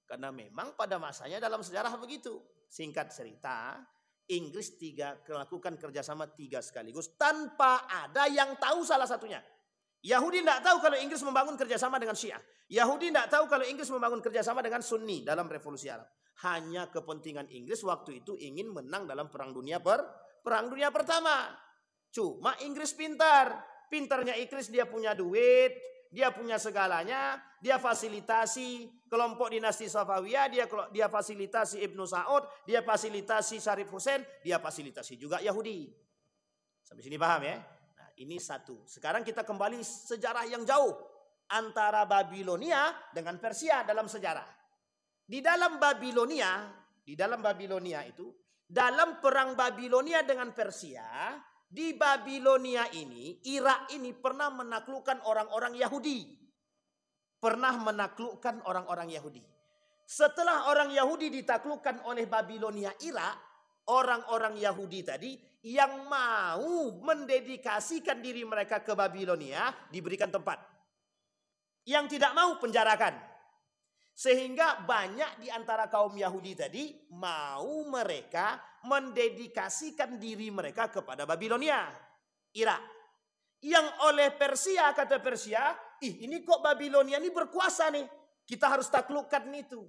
[SPEAKER 1] Karena memang pada masanya dalam sejarah begitu. Singkat cerita, Inggris melakukan kerjasama 3 sekaligus tanpa ada yang tahu salah satunya. Yahudi tidak tahu kalau Inggris membangun kerjasama dengan Syiah. Yahudi tidak tahu kalau Inggris membangun kerjasama dengan Sunni dalam revolusi Arab. Hanya kepentingan Inggris waktu itu ingin menang dalam Perang Dunia Pertama. Cuma Inggris pintarnya Inggris, dia punya duit, dia punya segalanya, dia fasilitasi kelompok dinasti Safawiyah, dia fasilitasi Ibnu Saud, dia fasilitasi Syarif Hussein, dia fasilitasi juga Yahudi. Sampai sini paham ya? Nah, ini satu. Sekarang kita kembali sejarah yang jauh antara Babilonia dengan Persia dalam sejarah. Di dalam Babilonia itu, dalam perang Babilonia dengan Persia, di Babilonia ini, Irak ini pernah menaklukkan orang-orang Yahudi. pernah menaklukkan orang-orang Yahudi. Setelah orang Yahudi ditaklukkan oleh Babilonia Irak, orang-orang Yahudi tadi yang mau mendedikasikan diri mereka ke Babilonia diberikan tempat. Yang tidak mau penjarakan. Sehingga banyak di antara kaum Yahudi tadi mau mereka mendedikasikan diri mereka kepada Babilonia, Irak. Yang oleh Persia, kata Persia, ini kok Babilonia ini berkuasa nih. Kita harus taklukkan itu.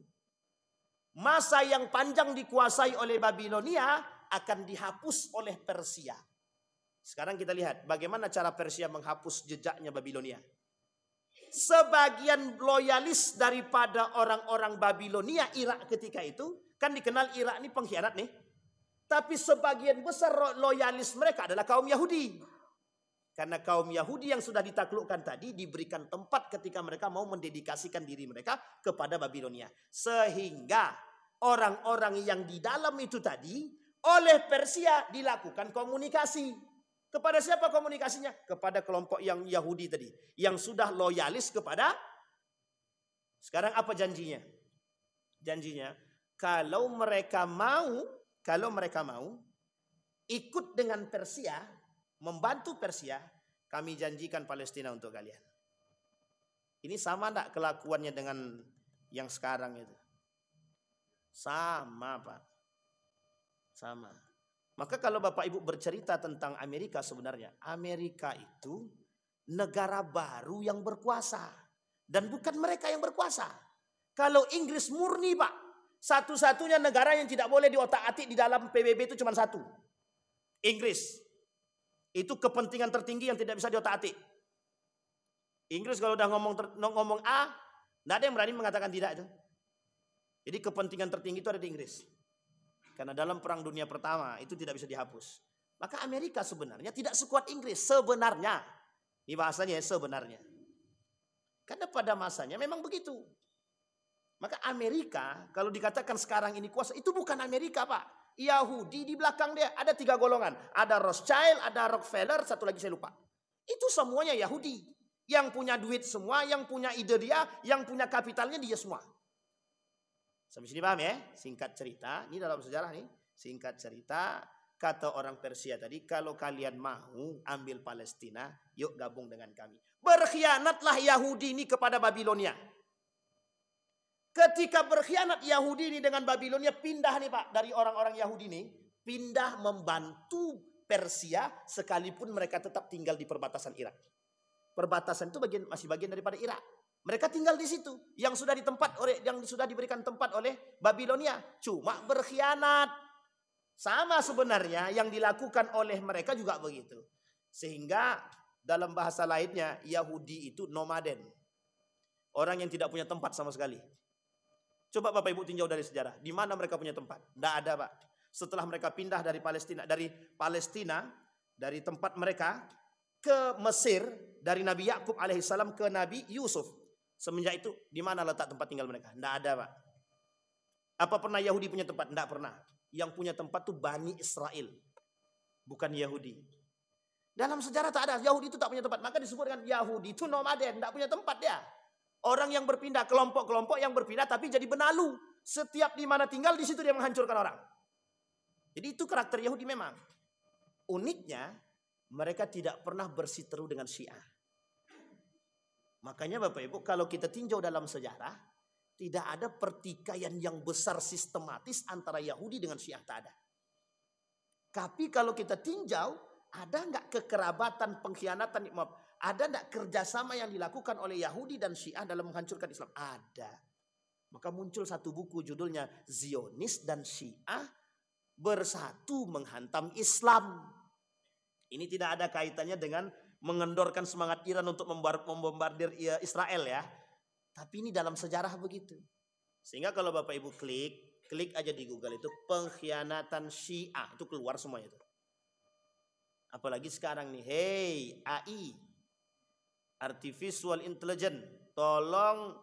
[SPEAKER 1] Masa yang panjang dikuasai oleh Babilonia akan dihapus oleh Persia. Sekarang kita lihat bagaimana cara Persia menghapus jejaknya Babilonia. Sebagian loyalis daripada orang-orang Babilonia Irak ketika itu, kan dikenal Irak ini pengkhianat nih. Tapi sebagian besar loyalis mereka adalah kaum Yahudi. Karena kaum Yahudi yang sudah ditaklukkan tadi diberikan tempat ketika mereka mau mendedikasikan diri mereka kepada Babilonia. Sehingga orang-orang yang di dalam itu tadi oleh Persia dilakukan komunikasi. Kepada siapa komunikasinya? Kepada kelompok yang Yahudi tadi. Yang sudah loyalis kepada. Sekarang apa janjinya? Janjinya kalau mereka mau ikut dengan Persia, membantu Persia, kami janjikan Palestina untuk kalian. Ini sama enggak kelakuannya dengan yang sekarang itu? Sama, Pak. Sama. Maka kalau Bapak Ibu bercerita tentang Amerika, sebenarnya Amerika itu negara baru yang berkuasa. Dan bukan mereka yang berkuasa. Kalau Inggris murni, Pak. Satu-satunya negara yang tidak boleh diotak-atik di dalam PBB itu cuma satu. Inggris. Itu kepentingan tertinggi yang tidak bisa diotak-atik. Inggris kalau udah ngomong A, tidak ada yang berani mengatakan tidak itu. Jadi kepentingan tertinggi itu ada di Inggris. Karena dalam Perang Dunia Pertama itu tidak bisa dihapus. Maka Amerika sebenarnya tidak sekuat Inggris. Sebenarnya. Ini bahasanya sebenarnya. Karena pada masanya memang begitu. Maka Amerika kalau dikatakan sekarang ini kuasa. Itu bukan Amerika, Pak. Yahudi di belakang dia. Ada 3 golongan. Ada Rothschild, ada Rockefeller. Satu lagi saya lupa. Itu semuanya Yahudi. Yang punya duit semua. Yang punya ide dia. Yang punya kapitalnya dia semua. Sampai sini paham ya? Singkat cerita, ini dalam sejarah nih. Singkat cerita, kata orang Persia tadi, kalau kalian mau ambil Palestina, yuk gabung dengan kami. Berkhianatlah Yahudi ini kepada Babilonia. Ketika berkhianat Yahudi ini dengan Babilonia, pindah nih Pak, dari orang-orang Yahudi ini, pindah membantu Persia, sekalipun mereka tetap tinggal di perbatasan Irak. Perbatasan itu masih bagian daripada Irak. Mereka tinggal di situ, yang sudah diberikan tempat oleh Babilonia, cuma berkhianat. Sama sebenarnya yang dilakukan oleh mereka juga begitu. Sehingga dalam bahasa lainnya Yahudi itu nomaden. Orang yang tidak punya tempat sama sekali. Coba Bapak Ibu tinjau dari sejarah, di mana mereka punya tempat? Tidak ada, Pak. Setelah mereka pindah dari Palestina, dari tempat mereka ke Mesir, dari Nabi Yakub alaihissalam ke Nabi Yusuf. Semenjak itu, di mana letak tempat tinggal mereka? Tidak ada, Pak. Apa pernah Yahudi punya tempat? Tidak pernah. Yang punya tempat itu Bani Israel. Bukan Yahudi. Dalam sejarah tak ada. Yahudi itu tak punya tempat. Maka disebutkan Yahudi itu nomaden. Tidak punya tempat dia. Orang yang berpindah, kelompok-kelompok yang berpindah tapi jadi benalu. Setiap di mana tinggal, di situ dia menghancurkan orang. Jadi itu karakter Yahudi memang. Uniknya, mereka tidak pernah bersiteru dengan Syiah. Makanya Bapak Ibu, kalau kita tinjau dalam sejarah, tidak ada pertikaian yang besar sistematis antara Yahudi dengan Syiah, tak ada. Tapi kalau kita tinjau, ada nggak kekerabatan, pengkhianatan, ada nggak kerjasama yang dilakukan oleh Yahudi dan Syiah dalam menghancurkan Islam? Ada. Maka muncul satu buku judulnya Zionis dan Syiah bersatu menghantam Islam. Ini tidak ada kaitannya dengan mengendorkan semangat Iran untuk membombardir Israel ya. Tapi ini dalam sejarah begitu. Sehingga kalau Bapak Ibu klik aja di Google itu pengkhianatan Syiah, itu keluar semua itu. Apalagi sekarang nih, hey AI, Artificial Intelligence, tolong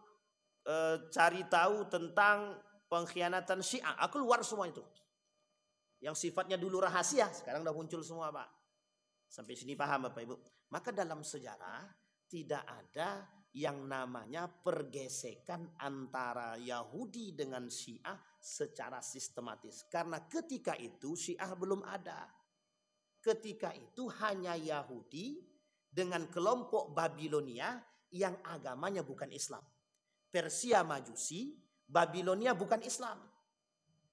[SPEAKER 1] cari tahu tentang pengkhianatan Syiah. Keluar semua itu. Yang sifatnya dulu rahasia, sekarang udah muncul semua, Pak. Sampai sini paham Bapak Ibu? Maka dalam sejarah tidak ada yang namanya pergesekan antara Yahudi dengan Syiah secara sistematis. Karena ketika itu Syiah belum ada. Ketika itu hanya Yahudi dengan kelompok Babilonia yang agamanya bukan Islam. Persia Majusi, Babilonia bukan Islam.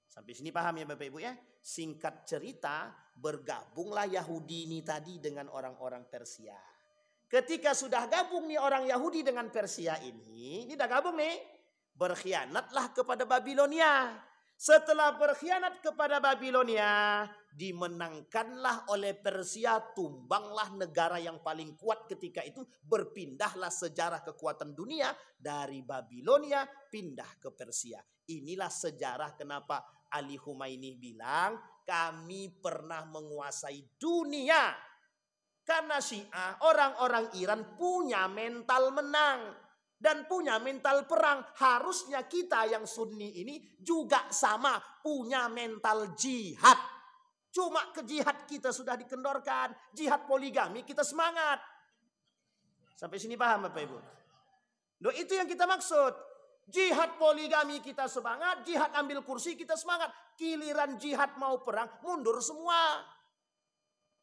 [SPEAKER 1] Sampai sini paham ya Bapak Ibu ya? Singkat cerita, bergabunglah Yahudi ini tadi dengan orang-orang Persia. Ketika sudah gabung nih orang Yahudi dengan Persia ini udah gabung nih, berkhianatlah kepada Babilonia. Setelah berkhianat kepada Babilonia, dimenangkanlah oleh Persia, tumbanglah negara yang paling kuat ketika itu, berpindahlah sejarah kekuatan dunia dari Babilonia pindah ke Persia. Inilah sejarah kenapa Ali Khumaini bilang kami pernah menguasai dunia. Karena Syiah, orang-orang Iran punya mental menang dan punya mental perang. Harusnya kita yang Sunni ini juga sama, punya mental jihad. Cuma ke jihad kita sudah dikendorkan, jihad poligami kita semangat. Sampai sini paham Bapak Ibu? Loh, itu yang kita maksud. Jihad poligami kita semangat, jihad ambil kursi kita semangat. Giliran jihad mau perang, mundur semua.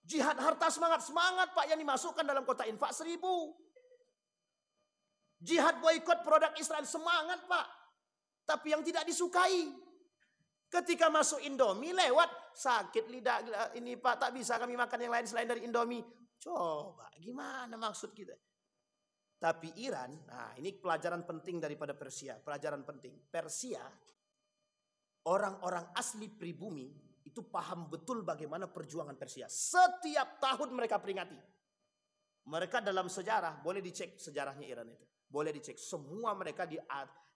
[SPEAKER 1] Jihad harta semangat Pak yang dimasukkan dalam kota infak 1000. Jihad boykot produk Israel semangat Pak. Tapi yang tidak disukai. Ketika masuk Indomie lewat sakit lidah ini Pak, tak bisa kami makan yang lain selain dari Indomie. Coba gimana maksud kita? Tapi Iran, nah ini pelajaran penting daripada Persia. Pelajaran penting. Persia, orang-orang asli pribumi itu paham betul bagaimana perjuangan Persia. Setiap tahun mereka peringati. Mereka dalam sejarah, boleh dicek sejarahnya Iran itu. Boleh dicek. Semua mereka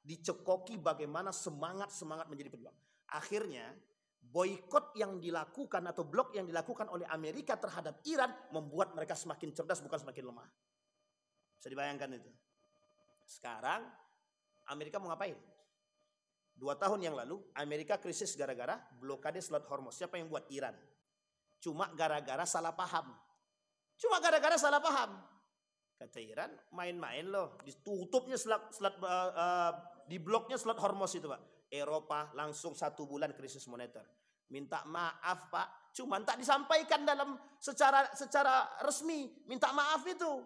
[SPEAKER 1] dicekoki bagaimana semangat menjadi pejuang. Akhirnya, boykot yang dilakukan atau blok yang dilakukan oleh Amerika terhadap Iran membuat mereka semakin cerdas, bukan semakin lemah. Bisa dibayangkan itu. Sekarang, Amerika mau ngapain? 2 tahun yang lalu Amerika krisis gara-gara blokade Selat Hormuz. Siapa yang buat? Iran. Cuma gara-gara salah paham. Kata Iran, main-main loh. Ditutupnya di bloknya Selat Hormuz itu Pak. Eropa langsung 1 bulan krisis moneter. Minta maaf Pak. Cuma tak disampaikan dalam secara resmi. Minta maaf itu.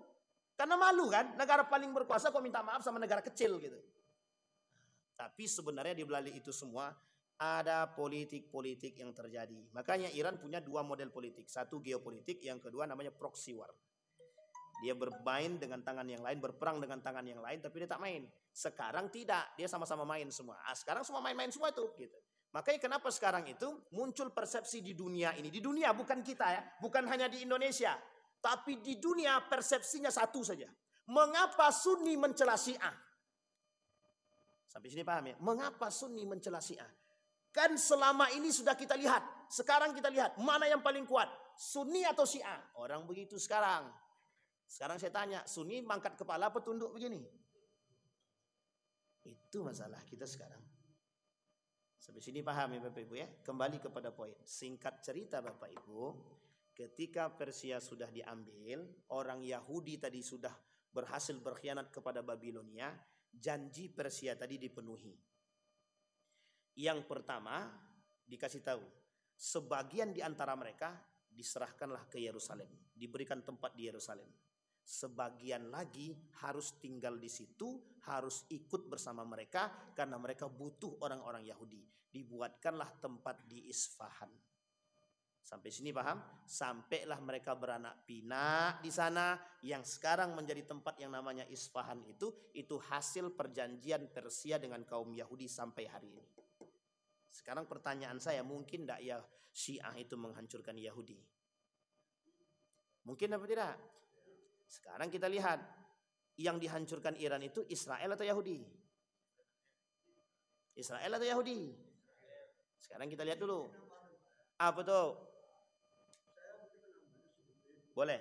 [SPEAKER 1] Karena malu kan. Negara paling berkuasa kok minta maaf sama negara kecil gitu. Tapi sebenarnya di balik itu semua ada politik-politik yang terjadi. Makanya Iran punya 2 model politik. Satu geopolitik, yang kedua namanya proxy war. Dia bermain dengan tangan yang lain, berperang dengan tangan yang lain, tapi dia tak main. Sekarang tidak, dia sama-sama main semua. Sekarang semua main-main semua itu. Gitu. Makanya kenapa sekarang itu muncul persepsi di dunia ini. Di dunia bukan kita ya, bukan hanya di Indonesia. Tapi di dunia persepsinya satu saja. Mengapa Sunni mencela Syiah? Sampai sini paham ya? Mengapa Sunni mencela Syiah? Kan selama ini sudah kita lihat. Sekarang kita lihat mana yang paling kuat. Sunni atau Syiah? Orang begitu sekarang. Sekarang saya tanya, Sunni mangkat kepala apa tunduk begini? Itu masalah kita sekarang. Sampai sini paham ya Bapak Ibu ya? Kembali kepada poin. Singkat cerita Bapak Ibu. Ketika Persia sudah diambil. Orang Yahudi tadi sudah berhasil berkhianat kepada Babilonia. Janji Persia tadi dipenuhi. Yang pertama dikasih tahu, sebagian di antara mereka diserahkanlah ke Yerusalem, diberikan tempat di Yerusalem. Sebagian lagi harus tinggal di situ, harus ikut bersama mereka karena mereka butuh orang-orang Yahudi. Dibuatkanlah tempat di Isfahan. Sampai sini paham? Sampailah mereka beranak pinak di sana, yang sekarang menjadi tempat yang namanya Isfahan itu hasil perjanjian Persia dengan kaum Yahudi sampai hari ini. Sekarang pertanyaan saya, mungkin tidak ya Syiah itu menghancurkan Yahudi? Mungkin apa tidak? Sekarang kita lihat, yang dihancurkan Iran itu Israel atau Yahudi? Israel atau Yahudi? Sekarang kita lihat dulu. Apa tuh? Boleh.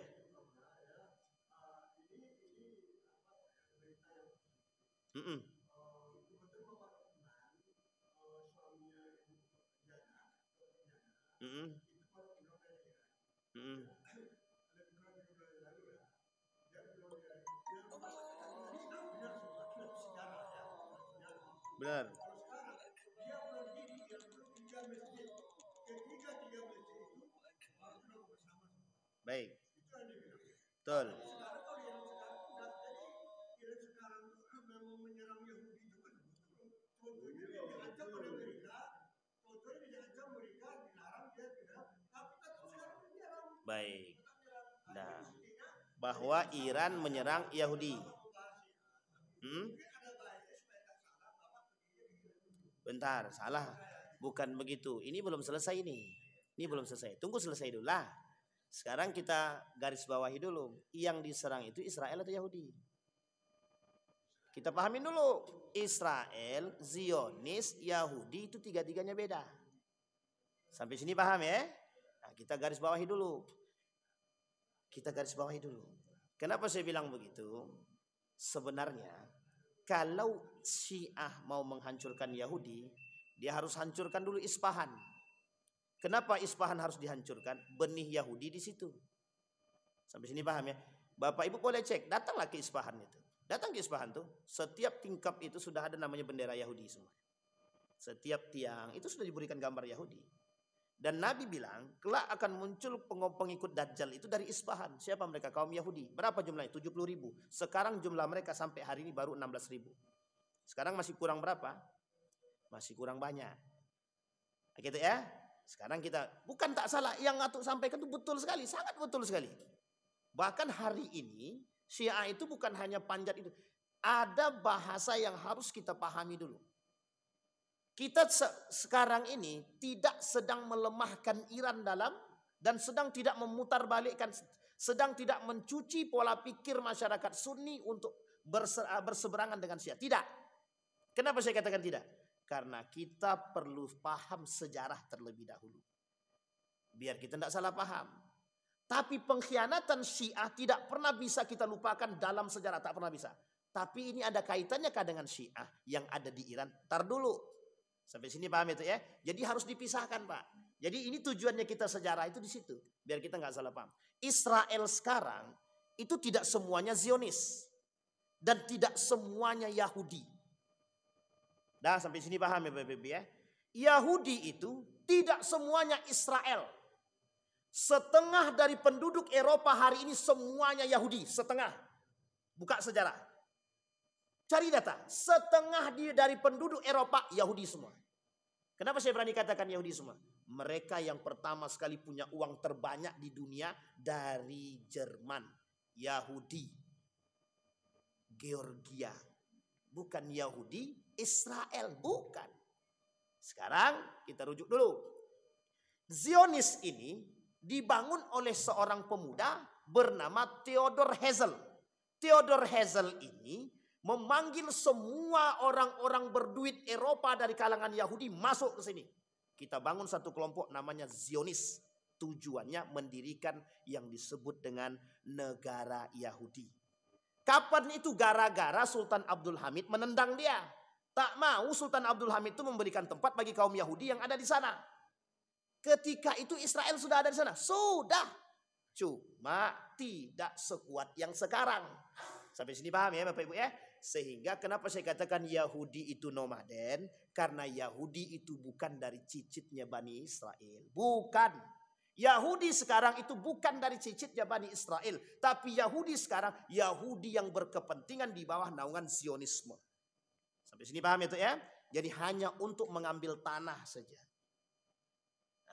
[SPEAKER 1] Benar. Baik. Betul. Baik. Nah, bahwa Iran menyerang Yahudi. Bentar, salah. Bukan begitu. Ini belum selesai ini. Ini belum selesai. Tunggu selesai dulu lah. Sekarang kita garis bawahi dulu. Yang diserang itu Israel atau Yahudi? Kita pahamin dulu. Israel, Zionis, Yahudi itu tiga-tiganya beda. Sampai sini paham ya? Nah, kita garis bawahi dulu. Kenapa saya bilang begitu? Sebenarnya kalau Syiah mau menghancurkan Yahudi, dia harus hancurkan dulu Isfahan. Kenapa Isfahan harus dihancurkan? Benih Yahudi di situ. Sampai sini paham ya? Bapak Ibu boleh cek, datanglah ke Isfahan itu. Datang ke Isfahan tuh, setiap tingkap itu sudah ada namanya bendera Yahudi semua. Setiap tiang itu sudah diberikan gambar Yahudi. Dan Nabi bilang, kelak akan muncul pengikut Dajjal itu dari Isfahan. Siapa mereka? Kaum Yahudi. Berapa jumlahnya? 70.000. Sekarang jumlah mereka sampai hari ini baru 16.000. Sekarang masih kurang berapa? Masih kurang banyak. Nah, gitu ya. Sekarang kita, bukan tak salah, yang Atuk sampaikan itu betul sekali. Sangat betul sekali. Bahkan hari ini, Syiah itu bukan hanya panjat itu. Ada bahasa yang harus kita pahami dulu. Kita sekarang ini tidak sedang melemahkan Iran dan sedang tidak memutarbalikkan, sedang tidak mencuci pola pikir masyarakat Sunni untuk berseberangan dengan Syiah. Tidak. Kenapa saya katakan tidak? Karena kita perlu paham sejarah terlebih dahulu. Biar kita tidak salah paham. Tapi pengkhianatan Syiah tidak pernah bisa kita lupakan dalam sejarah. Tak pernah bisa. Tapi ini ada kaitannya dengan Syiah yang ada di Iran. Tar dulu. Sampai sini paham itu ya. Jadi harus dipisahkan Pak. Jadi ini tujuannya kita sejarah itu di situ. Biar kita nggak salah paham. Israel sekarang itu tidak semuanya Zionis. Dan tidak semuanya Yahudi. Dah sampai sini paham ya Bapak Ibu ya. Yahudi itu tidak semuanya Israel. Setengah dari penduduk Eropa hari ini semuanya Yahudi. Setengah. Buka sejarah. Cari data. Setengah dari penduduk Eropa Yahudi semua. Kenapa saya berani katakan Yahudi semua? Mereka yang pertama sekali punya uang terbanyak di dunia dari Jerman. Yahudi. Georgia. Bukan Yahudi. Israel. Bukan. Sekarang kita rujuk dulu. Zionis ini dibangun oleh seorang pemuda bernama Theodor Herzl. Theodor Herzl ini memanggil semua orang-orang berduit Eropa dari kalangan Yahudi masuk ke sini. Kita bangun satu kelompok namanya Zionis. Tujuannya mendirikan yang disebut dengan negara Yahudi. Kapan itu? Gara-gara Sultan Abdul Hamid menendang dia. Tak mau Sultan Abdul Hamid itu memberikan tempat bagi kaum Yahudi yang ada di sana. Ketika itu Israel sudah ada di sana. Sudah. Cuma tidak sekuat yang sekarang. Sampai sini paham ya Bapak Ibu ya. Sehingga kenapa saya katakan Yahudi itu nomaden. Karena Yahudi itu bukan dari cicitnya Bani Israel. Bukan. Yahudi sekarang itu bukan dari cicitnya Bani Israel. Tapi Yahudi sekarang Yahudi yang berkepentingan di bawah naungan Zionisme. Sampai sini paham itu ya. Jadi hanya untuk mengambil tanah saja.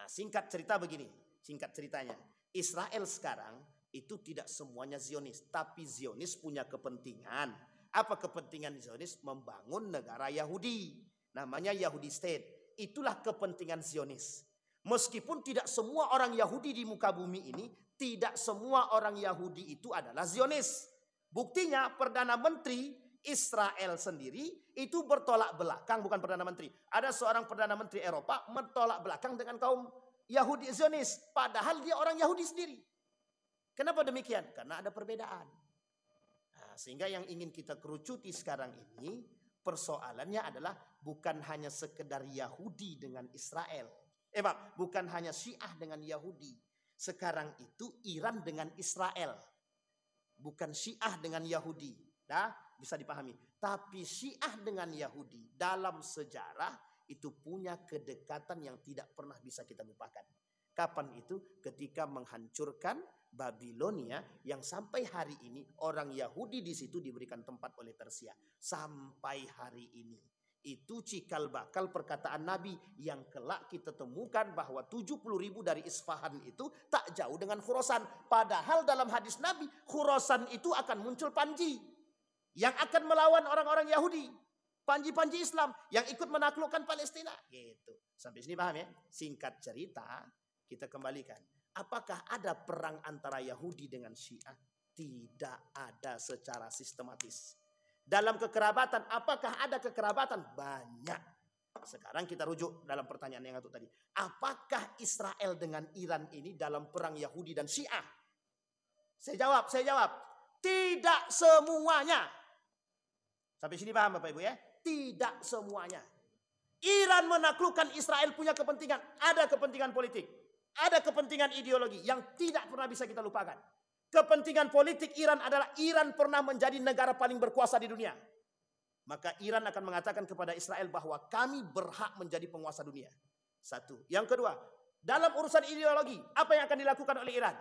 [SPEAKER 1] Nah, singkat cerita begini, singkat ceritanya. Israel sekarang itu tidak semuanya Zionis, tapi Zionis punya kepentingan. Apa kepentingan Zionis? Membangun negara Yahudi. Namanya Yahudi State. Itulah kepentingan Zionis. Meskipun tidak semua orang Yahudi di muka bumi ini, tidak semua orang Yahudi itu adalah Zionis. Buktinya Perdana Menteri Israel sendiri itu bertolak belakang, bukan Perdana Menteri. Ada seorang Perdana Menteri Eropa bertolak belakang dengan kaum Yahudi Zionis. Padahal dia orang Yahudi sendiri. Kenapa demikian? Karena ada perbedaan. Nah, sehingga yang ingin kita kerucuti sekarang ini, persoalannya adalah bukan hanya sekedar Yahudi dengan Israel. Bukan hanya Syiah dengan Yahudi. Sekarang itu Iran dengan Israel. Bukan Syiah dengan Yahudi. Nah, bisa dipahami. Tapi Syiah dengan Yahudi dalam sejarah itu punya kedekatan yang tidak pernah bisa kita lupakan. Kapan itu? Ketika menghancurkan Babilonia yang sampai hari ini orang Yahudi di situ diberikan tempat oleh Persia. Sampai hari ini. Itu cikal bakal perkataan Nabi yang kelak kita temukan bahwa 70.000 dari Isfahan itu tak jauh dengan Khurasan. Padahal dalam hadis Nabi, Khurasan itu akan muncul Panji yang akan melawan orang-orang Yahudi. Panji-panji Islam yang ikut menaklukkan Palestina. Gitu. Sampai sini paham ya? Singkat cerita, kita kembalikan. Apakah ada perang antara Yahudi dengan Syiah? Tidak ada secara sistematis. Dalam kekerabatan, apakah ada kekerabatan? Banyak. Sekarang kita rujuk dalam pertanyaan yang satu tadi. Apakah Israel dengan Iran ini dalam perang Yahudi dan Syiah? Saya jawab. Tidak semuanya. Sampai sini paham Bapak Ibu ya? Tidak semuanya. Iran menaklukkan Israel punya kepentingan. Ada kepentingan politik. Ada kepentingan ideologi yang tidak pernah bisa kita lupakan. Kepentingan politik Iran adalah Iran pernah menjadi negara paling berkuasa di dunia. Maka Iran akan mengatakan kepada Israel bahwa kami berhak menjadi penguasa dunia. Satu. Yang kedua, dalam urusan ideologi, apa yang akan dilakukan oleh Iran?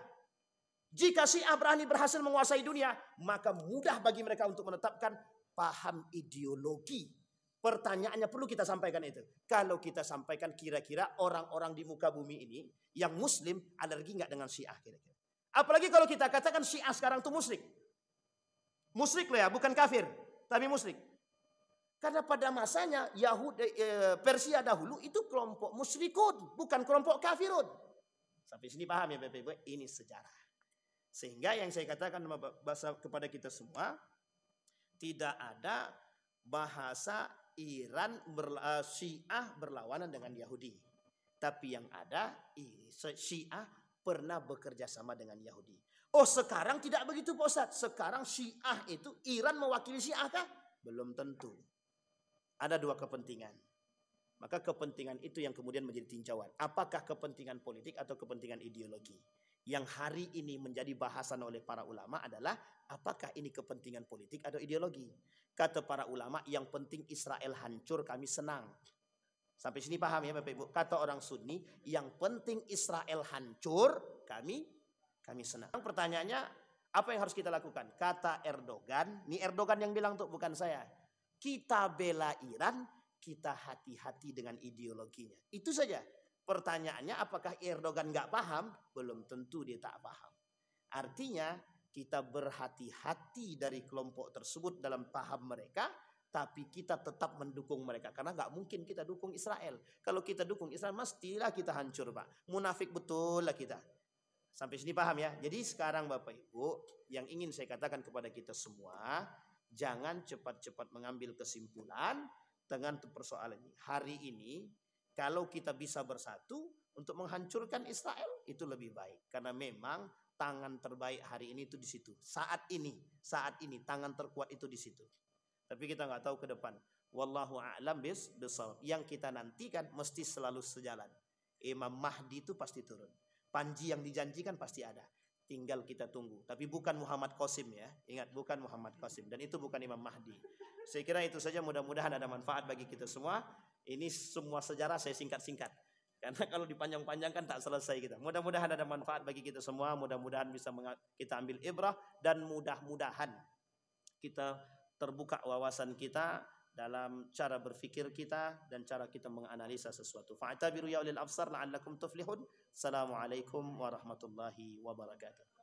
[SPEAKER 1] Jika Syiah berhasil menguasai dunia, maka mudah bagi mereka untuk menetapkan paham ideologi. Pertanyaannya perlu kita sampaikan itu. Kalau kita sampaikan kira-kira orang-orang di muka bumi ini yang muslim alergi nggak dengan Syiah kira-kira. Apalagi kalau kita katakan Syiah sekarang itu musyrik. Musyrik loh ya, bukan kafir, tapi musyrik. Karena pada masanya Yahudi, Persia dahulu itu kelompok musyrikun, bukan kelompok kafirun. Sampai sini paham ya Bapak Ibu? Ini sejarah. Sehingga yang saya katakan kepada kita semua, tidak ada bahasa Syiah berlawanan dengan Yahudi. Tapi yang ada Syiah pernah bekerja sama dengan Yahudi. Oh sekarang tidak begitu Pak Ustadz. Sekarang Syiah itu Iran mewakili Syiah kah? Belum tentu. Ada dua kepentingan. Maka kepentingan itu yang kemudian menjadi tinjauan. Apakah kepentingan politik atau kepentingan ideologi? Yang hari ini menjadi bahasan oleh para ulama adalah apakah ini kepentingan politik atau ideologi. Kata para ulama, yang penting Israel hancur kami senang. Sampai sini paham ya Bapak Ibu? Kata orang Sunni, yang penting Israel hancur kami senang. Pertanyaannya, apa yang harus kita lakukan? Kata Erdogan, ini Erdogan yang bilang tuh, bukan saya. Kita bela Iran, kita hati-hati dengan ideologinya. Itu saja. Pertanyaannya apakah Erdogan nggak paham? Belum tentu dia tak paham. Artinya kita berhati-hati dari kelompok tersebut dalam paham mereka. Tapi kita tetap mendukung mereka. Karena nggak mungkin kita dukung Israel. Kalau kita dukung Israel mestilah kita hancur Pak. Munafik betul lah kita. Sampai sini paham ya? Jadi sekarang Bapak Ibu, yang ingin saya katakan kepada kita semua, jangan cepat-cepat mengambil kesimpulan dengan persoalan ini. Hari ini kalau kita bisa bersatu untuk menghancurkan Israel, itu lebih baik. Karena memang tangan terbaik hari ini itu di situ. Saat ini tangan terkuat itu di situ. Tapi kita nggak tahu ke depan. Wallahu a'lam bishawab. Yang kita nantikan mesti selalu sejalan. Imam Mahdi itu pasti turun. Panji yang dijanjikan pasti ada. Tinggal kita tunggu. Tapi bukan Muhammad Qasim ya. Ingat, bukan Muhammad Qasim. Dan itu bukan Imam Mahdi. Saya kira itu saja, mudah-mudahan ada manfaat bagi kita semua. Ini semua sejarah saya singkat-singkat. Karena kalau dipanjang-panjangkan tak selesai kita. Mudah-mudahan ada manfaat bagi kita semua. Mudah-mudahan bisa kita ambil ibrah. Dan mudah-mudahan kita terbuka wawasan kita dalam cara berfikir kita dan cara kita menganalisa sesuatu. Fa'tabiru ya ulil absar la'allakum tuflihun. Assalamualaikum warahmatullahi wabarakatuh.